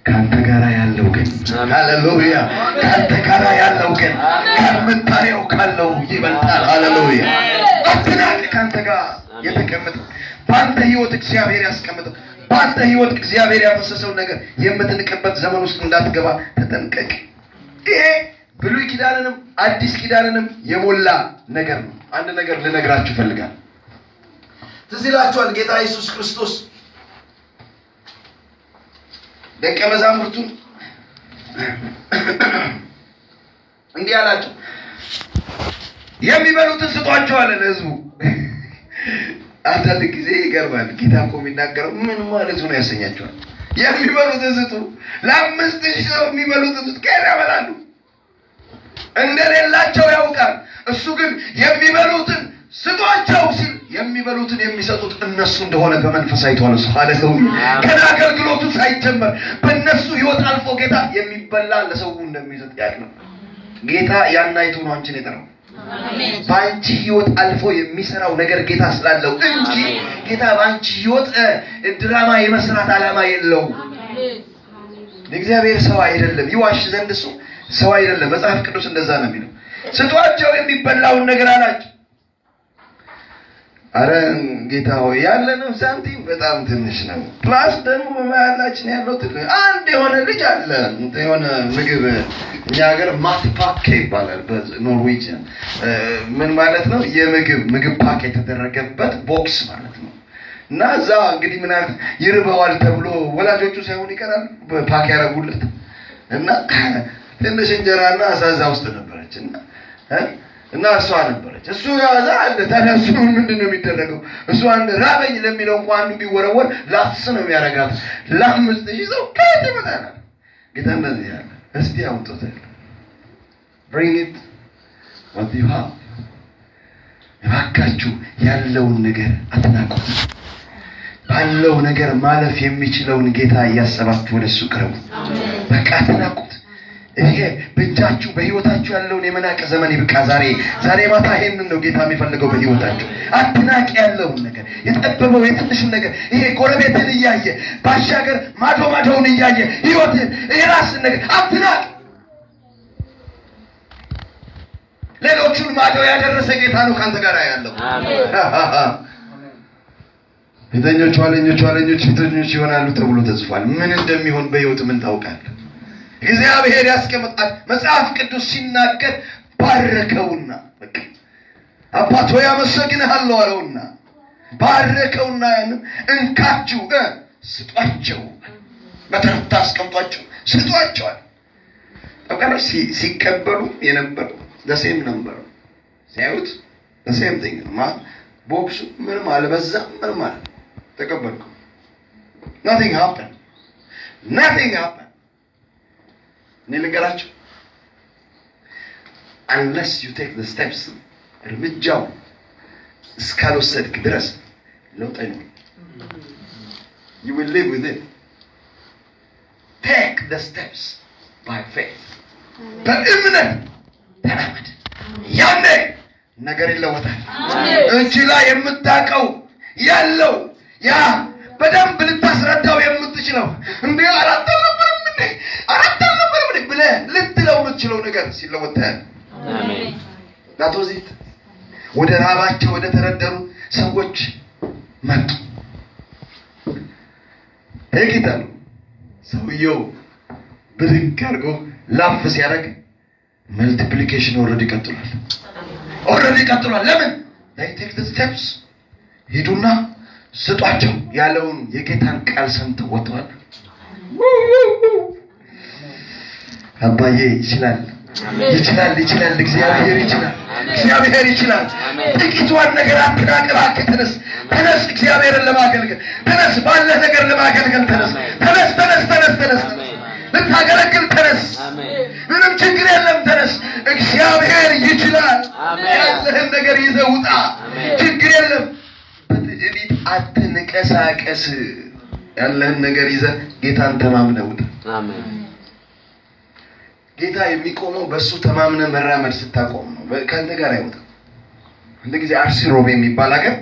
ካንተ ጋር ያለው ግን ሃሌሉያ፣ ካንተ ጋር ያለው ግን ከምታየው ካለው ይበልጣል። ሃሌሉያ። አትናቅ። ካንተ ጋር የተቀመጠው በአንተ ህይወት እግዚአብሔር ያስቀመጠው በአንተ ህይወት እግዚአብሔር ያፈሰሰው ነገር የምትንቅበት ዘመን ውስጥ እንዳትገባ ተጠንቀቅ። ይሄ ብሉይ ኪዳንንም አዲስ ኪዳንንም የሞላ ነገር ነው። አንድ ነገር ልነግራችሁ ፈልጋለሁ። ትዝ ይላችኋል ጌታ ኢየሱስ ክርስቶስ ደቀ መዛሙርቱን እንዲህ አላቸው፣ የሚበሉትን ስጧቸው አለ ለህዝቡ። አንዳንድ ጊዜ ይገርማል። ጌታ እኮ የሚናገረው ምን ማለቱ ነው ያሰኛቸዋል። የሚበሉትን ስጡ። ለ5,000 ሰው የሚበሉትን ስጡ። ከዛ ያበላሉ። እንደሌላቸው ያውቃል። እሱ ግን የሚበሉትን ስጧቸው ሲል የሚበሉትን የሚሰጡት እነሱ እንደሆነ በመንፈስ አይቷል። ሃሌሉያ። ገና አገልግሎቱ ሳይጀመር በእነሱ ህይወት አልፎ ጌታ የሚበላ ለሰው እንደሚሰጥ ያውቃል። ጌታ ያን አይቶ ነው አንቺን የጠራው። በአንቺ ህይወት አልፎ የሚሰራው ነገር ጌታ ስላለው እንጂ ጌታ በአንቺ ህይወት ድራማ የመስራት ዓላማ የለውም። እግዚአብሔር ሰው አይደለም፣ ይዋሽ ዘንድ እሱ ሰው አይደለም። መጽሐፍ ቅዱስ እንደዛ ነው የሚለው። ስጧቸው የሚበላውን ነገር አላቸው። አረ ጌታ ሆይ ያለነው ሳንቲም በጣም ትንሽ ነው። ፕላስ ደግሞ በመሃላችን ያለው ትንሽ አንድ የሆነ ልጅ አለ። የሆነ ምግብ እኛ ሀገር ማትፓክ ይባላል በኖርዌጅን። ምን ማለት ነው? ምግብ ፓክ የተደረገበት ቦክስ ማለት ነው። እና እዛ እንግዲህ ምን አለ ይርበዋል ተብሎ ወላጆቹ ሳይሆን ይቀራል ፓክ ያደረጉለት እና ትንሽ እንጀራና አሳዛ ውስጥ ነበረች እና እሷ ነበረች። እሱ ያዛ አንድ ተነሱ ምንድነው የሚደረገው? እሱ አንድ ራበኝ ለሚለው እንኳን አንዱ ቢወረወር ላፍስ ነው የሚያረጋት። ለ5,000 ሰው ከየት ይመጣል? ጌታ እንደዚህ ያለ እስቲ አውጡት። bring it what you have። እባካችሁ ያለውን ነገር አትናቁት። ባለው ነገር ማለፍ የሚችለውን ጌታ እያሰባችሁ ወደሱ ቅረቡ። በቃ አትናቁት። ይሄ በእጃችሁ በህይወታችሁ ያለውን የመናቅ ዘመን ይብቃ። ዛሬ ማታ ይሄንን ነው ጌታ የሚፈልገው በህይወታችሁ። አትናቅ ያለውን ነገር፣ የጠበበው የትንሹን ነገር። ይሄ ጎረቤትን እያየ ባሻገር ማዶውን እያየ ህይወትን የራስን ነገር አትናቅ። ሌሎቹን ማዶ ያደረሰ ጌታ ነው ካንተ ጋር ያለው። ፊተኞች ኋለኞች ፊተኞች ይሆናሉ ተብሎ ተጽፏል። ምን እንደሚሆን በህይወት ምን ታውቃለህ? እግዚአብሔር ያስቀምጣል። መጽሐፍ ቅዱስ ሲናገር ባረከውና በቃ አባት ሆይ አመሰግንሃለሁ አለውና ባረከውና እንካችሁ ስጧቸው፣ በተርታ አስቀምጧቸው፣ ስጧቸዋል። ተቀበሉ። ሲቀበሉ የነበረው ለሴም ነበር። ሲያዩት ለሴም ቲንግ ቦክሱ ምንም አልበዛም፣ ምንም አለ ተቀበልኩ። nothing happened። እኔ ልንገራችሁ፣ unless you take the steps እርምጃው እስካልወሰድክ ድረስ ለውጥ አይኖርም። you will live with it። take the steps by faith። በእምነት ተራመድ። ያኔ ነገር ይለወጣል። እጅ ላይ የምታውቀው ያለው ያ በደንብ ልታስረዳው የምትችለው እንዴ አራት ብለህ ልትለው የምትችለው ነገር ሲለወጥ አሜን። ዳቶዚት ወደ ራባቸው ወደ ተረደሩ ሰዎች መጡ። ሄጊታሉ ሰውየው ብድግ አድርጎ ላፍ ሲያደርግ መልቲፕሊኬሽን ኦልሬዲ ቀጥሏል። ለምን? they take the steps። ሂዱና ስጧቸው ያለውን የጌታን ቃል ሰምተው ወጥተዋል። አባዬ ይችላል። እግዚአብሔር ይችላል። ጥቂቷን ነገር አትናቅ። ተነስ እግዚአብሔርን ለማገልገል ተነስ። ባለ ነገር ለማገልገል ተነስ። ልታገለግል ተነስ። ምንም ችግር የለም። ተነስ። እግዚአብሔር ይችላል። ያለህን ነገር ይዘህ ውጣ። ችግር የለም። በትዕቢት አትንቀሳቀስ። ያለህን ነገር ይዘህ ጌታን ተማምነህ ውጣ። ጌታ የሚቆመው በሱ ተማምነ መራመድ ስታቆም ነው። ከአንተ ጋር አይወጣም። አንድ ጊዜ አርሲ ሮቤ የሚባል ሀገር